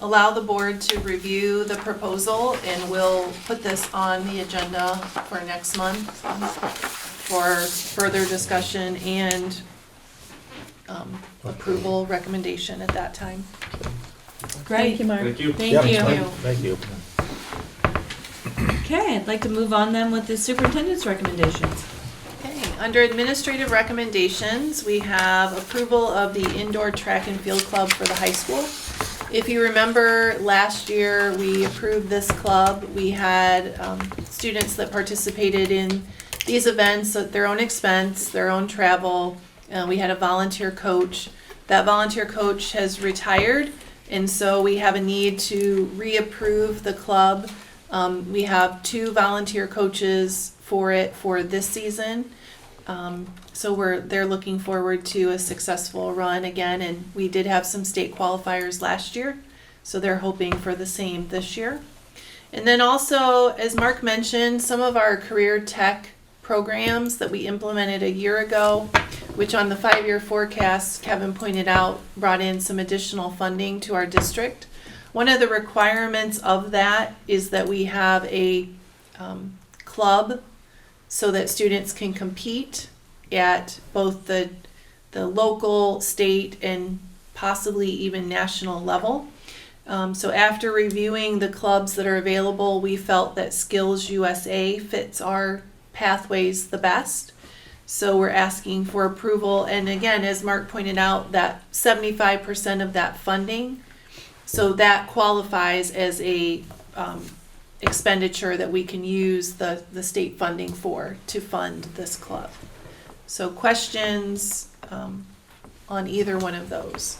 allow the board to review the proposal, and we'll put this on the agenda for next month for further discussion and approval recommendation at that time. Great. Thank you, Mark. Thank you. Thank Yep, you. Thank you. Okay, I'd like to move on then with the superintendent's recommendations. Okay, under administrative recommendations, we have approval of the indoor track and field club for the high school. If you remember, last year, we approved this club. We had students that participated in these events at their own expense, their own travel. We had a volunteer coach. That volunteer coach has retired, and so we have a need to reapprove the club We have 2 volunteer coaches for it for this season. So they're looking forward to a successful run again, and we did have some state qualifiers last year, so they're hoping for the same this year. And then also, as Mark mentioned, some of our career tech programs that we implemented a year ago, which on the 5-year forecast, Kevin pointed out, brought in some additional funding to our district. One of the requirements of that is that we have a club so that students can compete at both the local, state, and possibly even national level. So after reviewing the clubs that are available, we felt that Skills USA fits our pathways the best. So we're asking for approval. And again, as Mark pointed out, that 75% of that funding, so that qualifies as a expenditure that we can use the state funding for to fund this club. So questions on either one of those?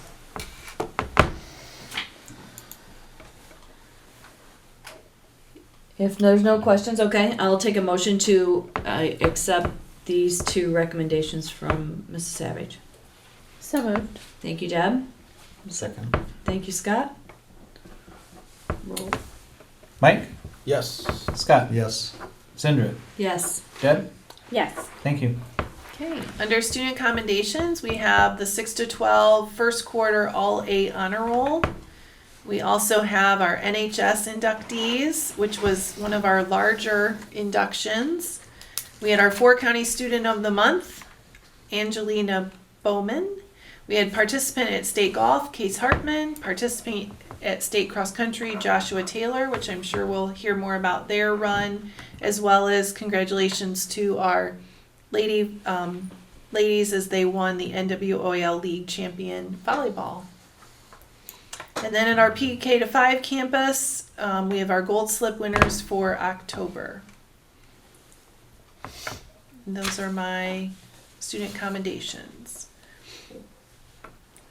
If there's no questions, okay, I'll take a motion to accept these 2 recommendations from Mrs. Savage. So moved. Thank you, Deb. Second. Thank you, Scott. Roll. Mike? Yes. Scott? Yes. Cindra? Yes. Deb? Yes. Thank you. Okay, under student commendations, we have the 6 to 12 first quarter all A honor roll. We also have our NHS inductees, which was one of our larger inductions. We had our 4-county student of the month, Angelina Bowman. We had participant at state golf, Case Hartman, participant at state cross country, Joshua Taylor, which I'm sure we'll hear more about their run, as well as congratulations to our ladies as they won the NWOL League champion volleyball. And then at our PK to 5 campus, we have our gold slip winners for October. And those are my student commendations.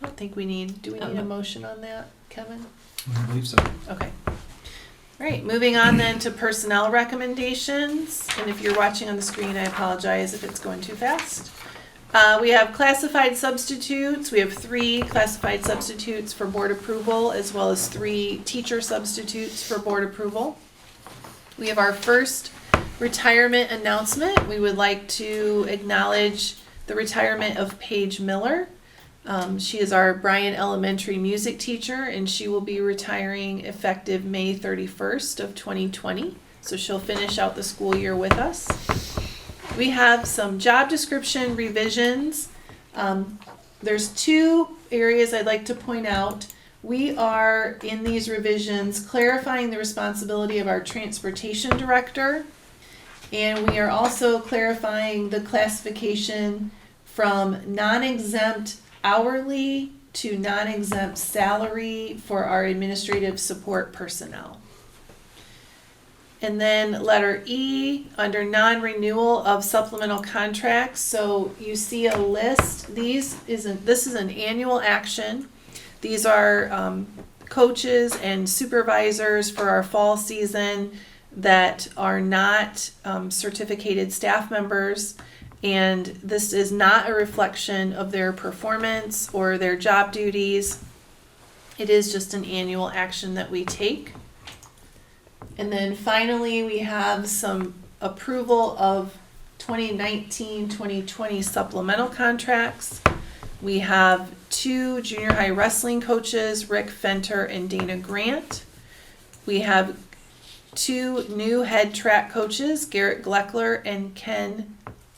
I don't think do we need a motion on that, Kevin? I believe so. Okay. All right, moving on then to personnel recommendations. And if you're watching on the screen, I apologize if it's going too fast. We have classified substitutes. We have 3 classified substitutes for board approval, as well as 3 teacher substitutes for board approval. We have our first retirement announcement. We would like to acknowledge the retirement of Paige Miller. She is our Bryan Elementary music teacher, and she will be retiring effective May 31st of 2020. So she'll finish out the school year with us. We have some job description revisions. There's 2 areas I'd like to point out. We are, in these revisions, clarifying the responsibility of our transportation director, and we are also clarifying the classification from non-exempt hourly to non-exempt salary for our administrative support personnel. And then letter E, under non-renewal of supplemental contracts. So you see a list. This is an annual action. These are coaches and supervisors for our fall season that are not certificated staff members. And this is not a reflection of their performance or their job duties. It is just an annual action that we take. And then finally, we have some approval of 2019-2020 supplemental contracts. We have 2 junior high wrestling coaches, Rick Fenter and Dana Grant. We have 2 new head track coaches, Garrett Gleckler and Ken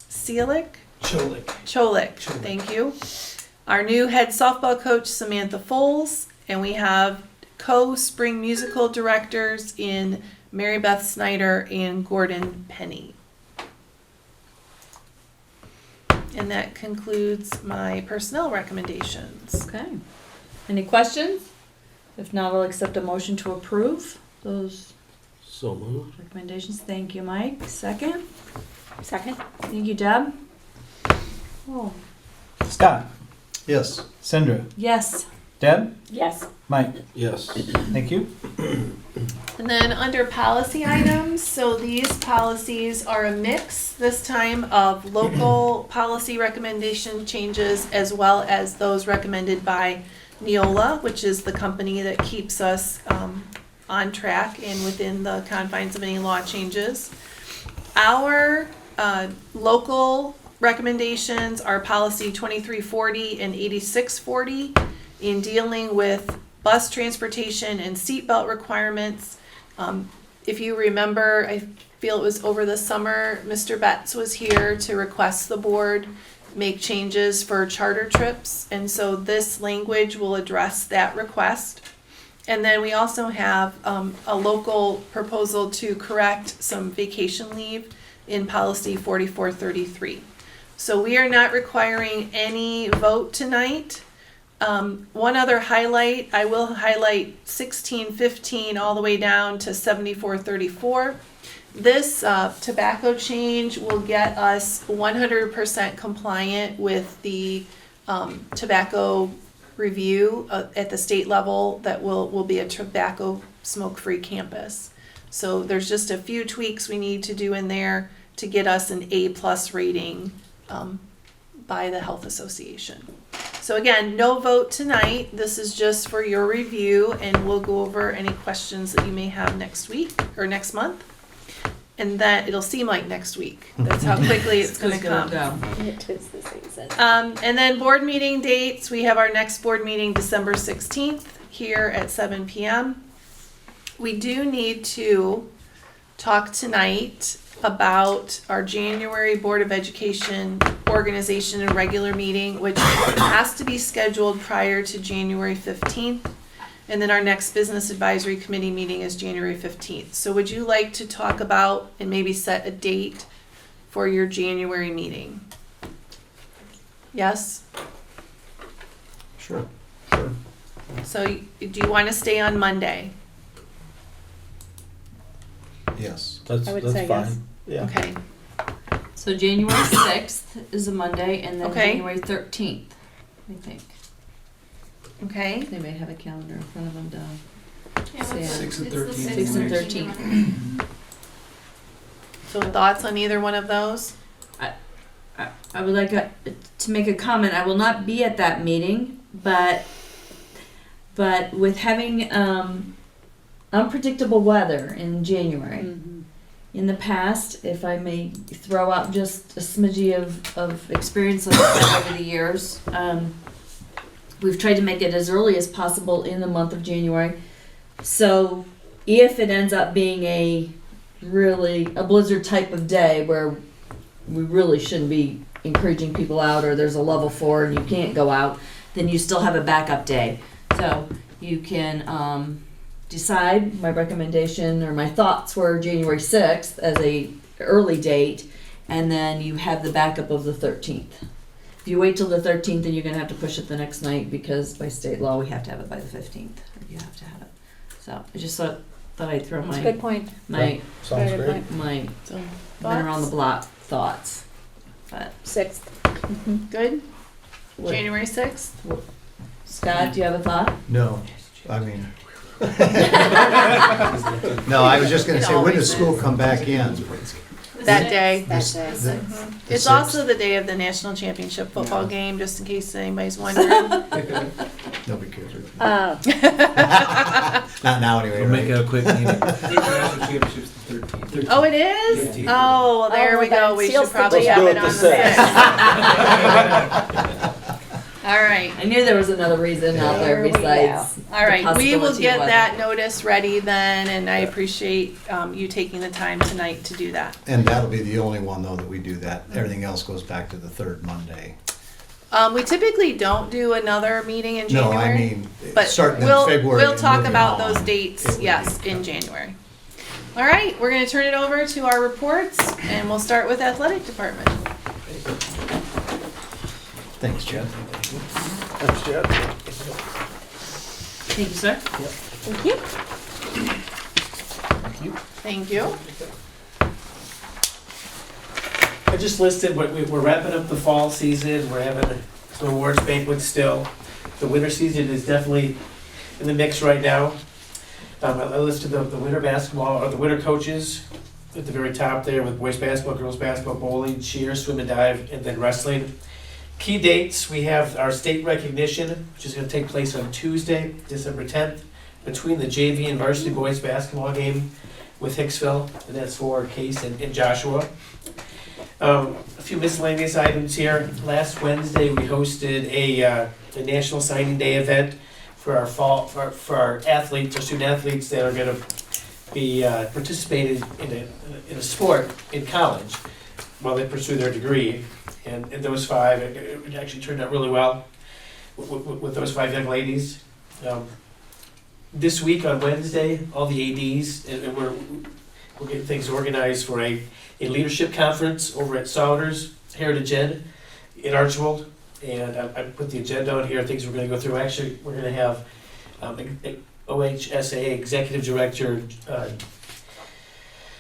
Cholik. Thank you. Our new head softball coach, Samantha Foles, and we have co-spring musical directors in Mary Beth Snyder and Gordon Penny. And that concludes my personnel recommendations. Okay. Any questions? If not, I'll accept a motion to approve those So moved. recommendations. Thank you, Mike. Second. Second. Thank you, Deb. Oh, Scott? Yes. Cindra? yes. Deb? Yes. Mike? Yes. Thank you. And then under policy items, so these policies are a mix this time of local policy recommendation changes as well as those recommended by Neola, which is the company that keeps us on track and within the confines of any law changes. Our local recommendations are policy 2340 and 8640 in dealing with bus transportation and seatbelt requirements. If you remember, I feel it was over the summer, Mr. Betts was here to request the board make changes for charter trips, and so this language will address that request. And then we also have a local proposal to correct some vacation leave in policy 4433. So we are not requiring any vote tonight. One other highlight, I will highlight 1615 all the way down to 7434. This tobacco change will get us 100% compliant with the tobacco review at the state level that will be a tobacco smoke-free campus. So there's just a few tweaks we need to do in there to get us an A+ rating by the Health Association. So again, no vote tonight. This is just for your review, and we'll go over any questions that you may have next week or next month. And that it'll seem like next week. That's how quickly it's going to come. It is the season. And then board meeting dates. We have our next board meeting December 16th here at 7 p.m. We do need to talk tonight about our January Board of Education organization and regular meeting, which has to be scheduled prior to January 15th. And then our next Business Advisory Committee meeting is January 15th. So would you like to talk about and maybe set a date for your January meeting? Yes? Sure. So do you want to stay on Monday? Yes. I would say fine. yes. Yeah. Okay. So January 6th is a Monday, and then Okay. January 13th, I think. Okay. They may have a calendar in front of them to Yeah, say it's- it. 6 and it's the 13. 6 and 13th. So thoughts on either one of those? I would like to make a comment. I will not be at that meeting, but with having unpredictable weather in January, Mhm. in the past, if I may throw out just a smidgy of experience I've had over the years, we've tried to make it as early as possible in the month of January. So if it ends up being a blizzard type of day where we really shouldn't be encouraging people out, or there's a level 4 and you can't go out, then you still have a backup day. So you can decide. My recommendation or my thoughts were January 6th as a early date, and then you have the backup of the 13th. If you wait till the 13th, then you're going to have to push it the next night, because by state law we have to have it by the 15th. You have to have it. So I just thought I'd throw That's a good point. my Sounds Very good great. point. my So been around the thoughts? block thoughts. But 6th. Good? what- January 6th? Scott, do you have a thought? No, I mean. No, I was just gonna It say, when always does school is. come back in? That day. This- That day. the- the It's sixth? also the day of the national championship football game, just in case anybody's wondering. Nobody cares. Uh, Not now anyway, We'll make right? it a quick meeting. National Championship's the 13th. Oh, it is? Yeah. Oh, well, there Oh, we well, go. that We should seals the probably deal. have it Let's on do the it the 6th. All right. I knew there was another reason out there There we besides. All right, the we will possibility get of that notice ready then, and I appreciate you taking the time tonight to do that. And that'll be the only one, though, that we do that. Everything else goes back to the third Monday. We typically don't do another meeting in No, January. I mean, But starting in we'll February. we'll and talk moving about on, those it dates, would be- yes, in January. All right, we're gonna turn it over to our reports, and we'll start with athletic department. Thanks, Chad. Thanks, Chad. Thank you, sir. Thank you. Thank you. I just listed what we're wrapping up the fall season. We're having some awards banquet still. the winter season is definitely in the mix right now. I listed the winter basketball, or the winter coaches at the very top there with boys basketball, girls basketball, bowling, cheer, swim and dive, and then wrestling. Key dates, we have our state recognition, which is going to take place on Tuesday, December 10th, between the JV and varsity boys basketball game with Hicksville, and that's for Case and Joshua. A few miscellaneous items here. Last Wednesday, we hosted a National Signing Day event for our for our athletes, our student athletes that are going to be participating in a sport in college while they pursue their degree. And those 5, it actually turned out really well with those 5 young ladies. This week on Wednesday, all the ADs, and we're getting things organized for a leadership conference over at Souders Heritage Ed in Archwold. And I put the agenda on here, things we're going to go through. Actually, we're going to have OHSA Executive Director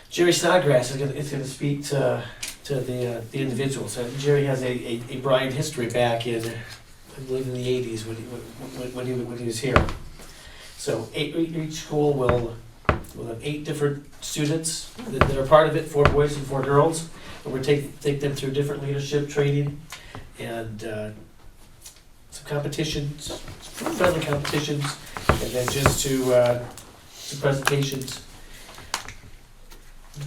Jerry Snodgrass is going to speak to the individuals. Jerry has a Bryan history back in, I believe, in the 80s when he was here. So each school will have 8 different students that are part of it, 4 boys and 4 girls. And we'll take them through different leadership training and some competitions, friendly competitions, and then just to some presentations.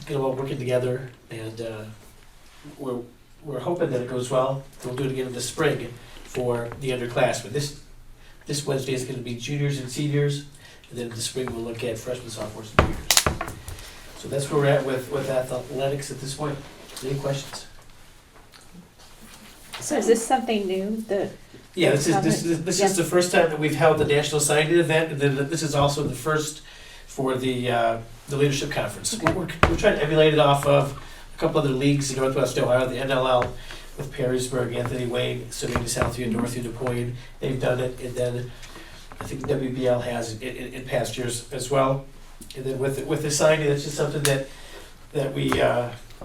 Get them all working together, and we're hoping that it goes well. We'll do it again in the spring for the underclassmen. This Wednesday is going to be juniors and seniors, and then in the spring we'll look at freshmen, sophomores, and juniors. So that's where we're at with athletics at this point. Any questions? So is this something new? Yeah, this is the first time that we've held the National Signing event, and then this is also the first for the leadership conference. Okay. We're trying to emulate it off of a couple other leagues in Northwest Ohio, the NLL with Perrysburg, Anthony Wayne, Sabina Southview, Northview, Des Moines. They've done it, and then I think WBL has it in past years as well. And then with the signing, that's just something that we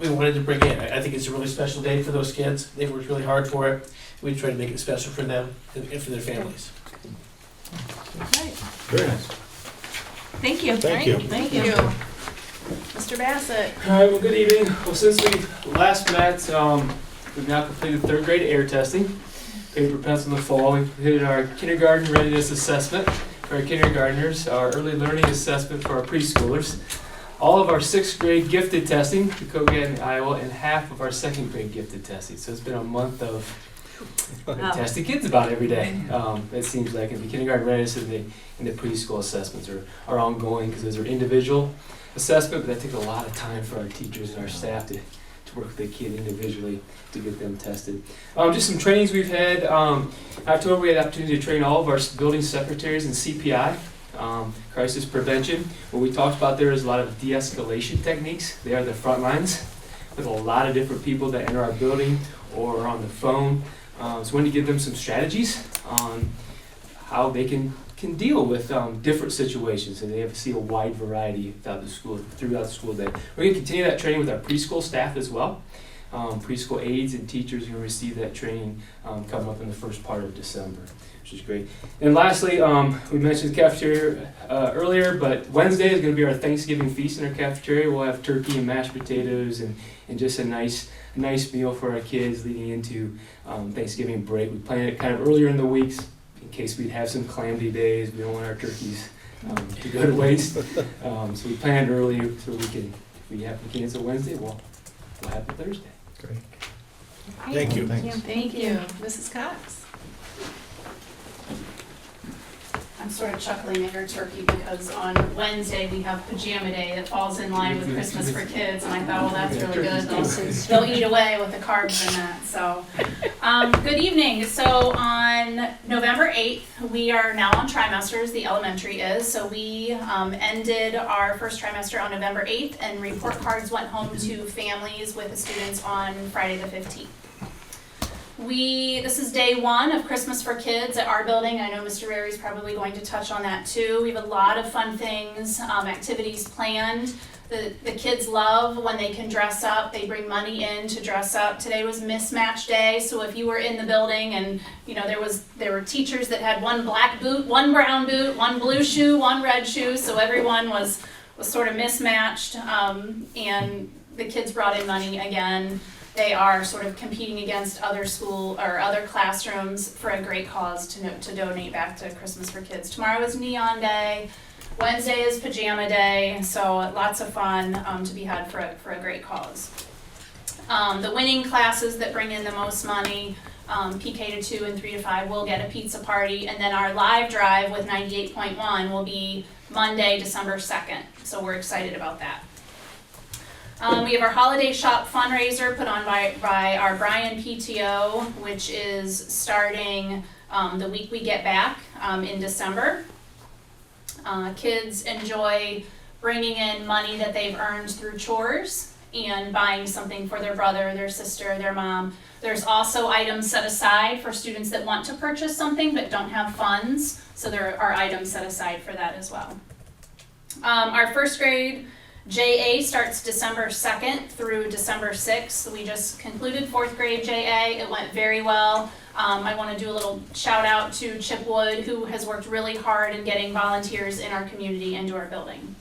wanted to bring in. I think it's a really special day for those kids. They've worked really hard for it. We try to make it special for them and for their families. Right. Very nice. Thank you. Thank you. Thank you. Mr. Bassett. All right, well, good evening. Well, since we last met, we've now completed 3rd grade air testing, paper, pencil, and fall. We completed our kindergarten readiness assessment for our kindergartners, our early learning assessment for our preschoolers, all of our 6th grade gifted testing, the Kogan in Iowa, and half of our 2nd grade gifted testing. So it's been a month of testing kids about every day. It seems like in the kindergarten readiness and the preschool assessments are ongoing because those are individual assessment, but that takes a lot of time for our teachers and our staff to work with the kid individually to get them tested. Just some trainings we've had. October we had the opportunity to train all of our building secretaries in CPI, crisis prevention. What we talked about there is a lot of de-escalation techniques. They are the front lines with a lot of different people that enter our building or on the phone. So we want to give them some strategies on how they can deal with different situations, and they have to see a wide variety throughout the school day. We're going to continue that training with our preschool staff as well. Preschool aides and teachers are going to receive that training coming up in the first part of December, which is great. And lastly, we mentioned the cafeteria earlier, but Wednesday is going to be our Thanksgiving feast in our cafeteria. We'll have turkey and mashed potatoes and just a nice meal for our kids leading into Thanksgiving break. We plan it kind of earlier in the weeks in case we'd have some calamity days. We don't want our turkeys to go to waste. So we planned early so we can, if we have to cancel Wednesday, we'll have it Thursday. Great. Thank you. Thank you. Mrs. Cox. I'm sort of chuckling at your turkey because on Wednesday we have pajama day that falls in line with Christmas for kids, and I thought, well, that's really good. They'll eat away with the carbs in that. So, good evening. So on November 8th, we are now on trimesters. The elementary is. So we ended our first trimester on November 8th, and report cards went home to families with the students on Friday the 15th. This is day one of Christmas for Kids at our building. I know Mr. Rary's probably going to touch on that too. We have a lot of fun things, activities planned. The kids love when they can dress up. They bring money in to dress up. Today was mismatch day, so if you were in the building and there were teachers that had one black boot, one brown boot, one blue shoe, one red shoe, so everyone was sort of mismatched, and the kids brought in money again. They are sort of competing against other school or other classrooms for a great cause to donate back to Christmas for Kids. Tomorrow is Neon Day. Wednesday is Pajama Day, so lots of fun to be had for a great cause. The winning classes that bring in the most money, PK to 2 and 3 to 5, will get a pizza party, and then our live drive with 98.1 will be Monday, December 2nd, so we're excited about that. We have our holiday shop fundraiser put on by our Bryan PTO, which is starting the week we get back in December. Kids enjoy bringing in money that they've earned through chores and buying something for their brother, their sister, their mom. There's also items set aside for students that want to purchase something but don't have funds, so there are items set aside for that as well. Our first grade JA starts December 2nd through December 6th. We just concluded 4th grade JA. It went very well. I want to do a little shout out to Chip Wood, who has worked really hard in getting volunteers in our community into our building.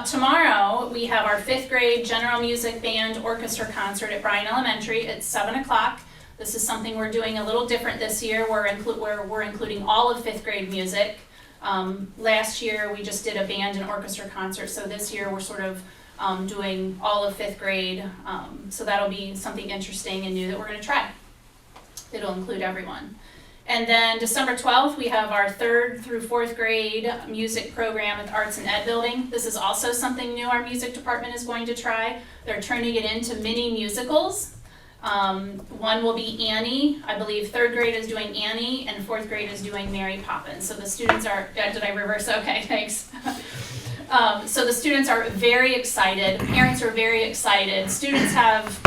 Tomorrow we have our 5th grade general music band orchestra concert at Bryan Elementary at 7 o'clock. This is something we're doing a little different this year. We're including all of 5th grade music. Last year we just did a band and orchestra concert, so this year we're sort of doing all of 5th grade. So that'll be something interesting and new that we're going to try. It'll include everyone. And then December 12th, we have our 3rd through 4th grade music program at the Arts and Ed building. This is also something new our music department is going to try. They're turning it into mini musicals. One will be Annie. I believe 3rd grade is doing Annie and 4th grade is doing Mary Poppins. So the students are, did I reverse? Okay, thanks. So the students are very excited. Parents are very excited. Students have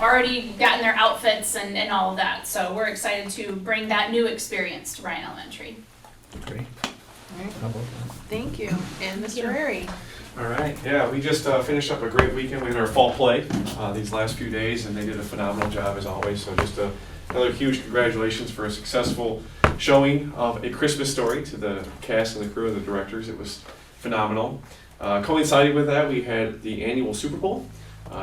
already gotten their outfits and all of that. So we're excited to bring that new experience to Bryan Elementary. Great. Right. How about that? Thank you. And Mr. Rary. All right, yeah, we just finished up a great weekend. We had our fall play these last few days, and they did a phenomenal job as always. So just another huge congratulations for a successful showing of A Christmas Story to the cast and the crew and the directors. It was phenomenal. Coinciding with that, we had the annual Super Bowl.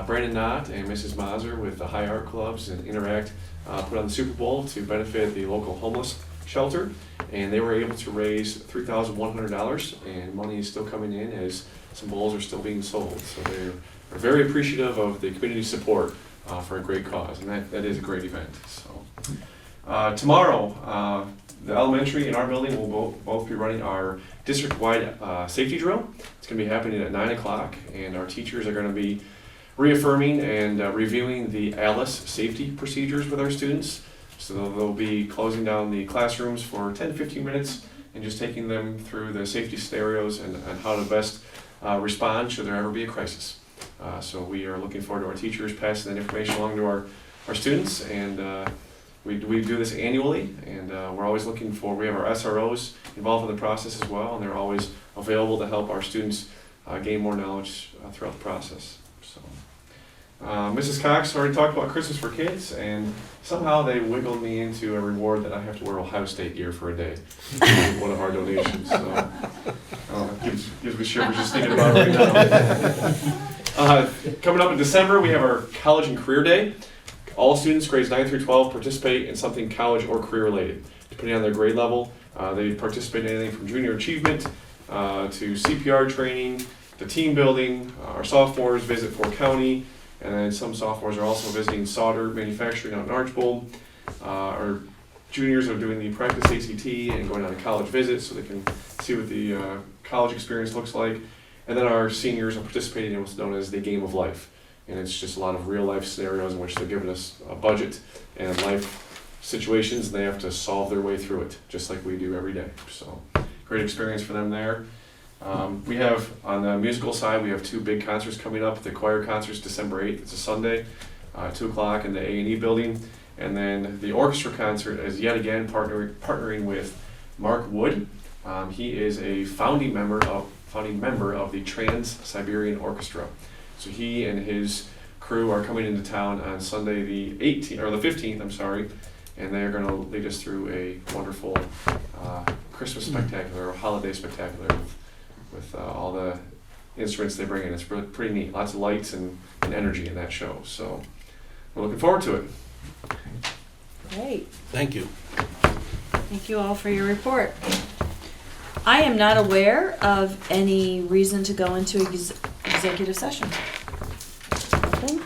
Brandon Knott and Mrs. Mazur with the High Art Clubs and Interact put on the Super Bowl to benefit the local homeless shelter, and they were able to raise $3,100, and money is still coming in as some bowls are still being sold. So they're very appreciative of the community support for a great cause, and that is a great event. So tomorrow, the elementary and our building will both be running our district-wide safety drill. It's going to be happening at 9 o'clock, and our teachers are going to be reaffirming and reviewing the ALICE safety procedures with our students. So they'll be closing down the classrooms for 10 to 15 minutes and just taking them through the safety scenarios and how to best respond should there ever be a crisis. So we are looking forward to our teachers passing that information along to our students, and we do this annually, and we're always looking for, we have our SROs involved in the process as well, and they're always available to help our students gain more knowledge throughout the process. So, Mrs. Cox already talked about Christmas for Kids, and somehow they wiggled me into a reward that I have to wear Ohio State gear for a day. One of our donations. So, gives me shivers just thinking about it right now. Coming up in December, we have our College and Career Day. All students grades 9 through 12 participate in something college or career related. Depending on their grade level, they participate in anything from junior achievement to CPR training, to team building. Our sophomores visit Fort County, and then some sophomores are also visiting solder manufacturing out in Archbold. Our juniors are doing the practice ACT and going on a college visit so they can see what the college experience looks like. And then our seniors are participating in what's known as the Game of Life. And it's just a lot of real life scenarios in which they're giving us a budget and life situations, and they have to solve their way through it, just like we do every day. So great experience for them there. We have, on the musical side, we have 2 big concerts coming up. The choir concert's December 8th, it's a Sunday, 2 o'clock in the A&E building. And then the orchestra concert is yet again partnering with Mark Wood. He is a founding member of the Trans-Siberian Orchestra. So he and his crew are coming into town on Sunday the 15th, and they are going to lead us through a wonderful Christmas spectacular, or holiday spectacular with all the instruments they bring in. It's pretty neat. Lots of lights and energy in that show. So we're looking forward to it. Great. Thank you. Thank you all for your report. I am not aware of any reason to go into executive session. Nothing?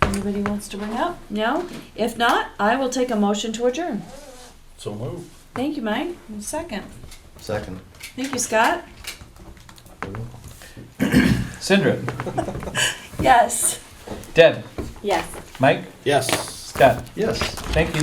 Anybody wants to bring up? No? If not, I will take a motion to adjourn. So move. Thank you, Mike. And second. Second. Thank you, Scott. Sandra, Yes. Deb, Yes. Mike, Yes. Scott, Yes. thank you.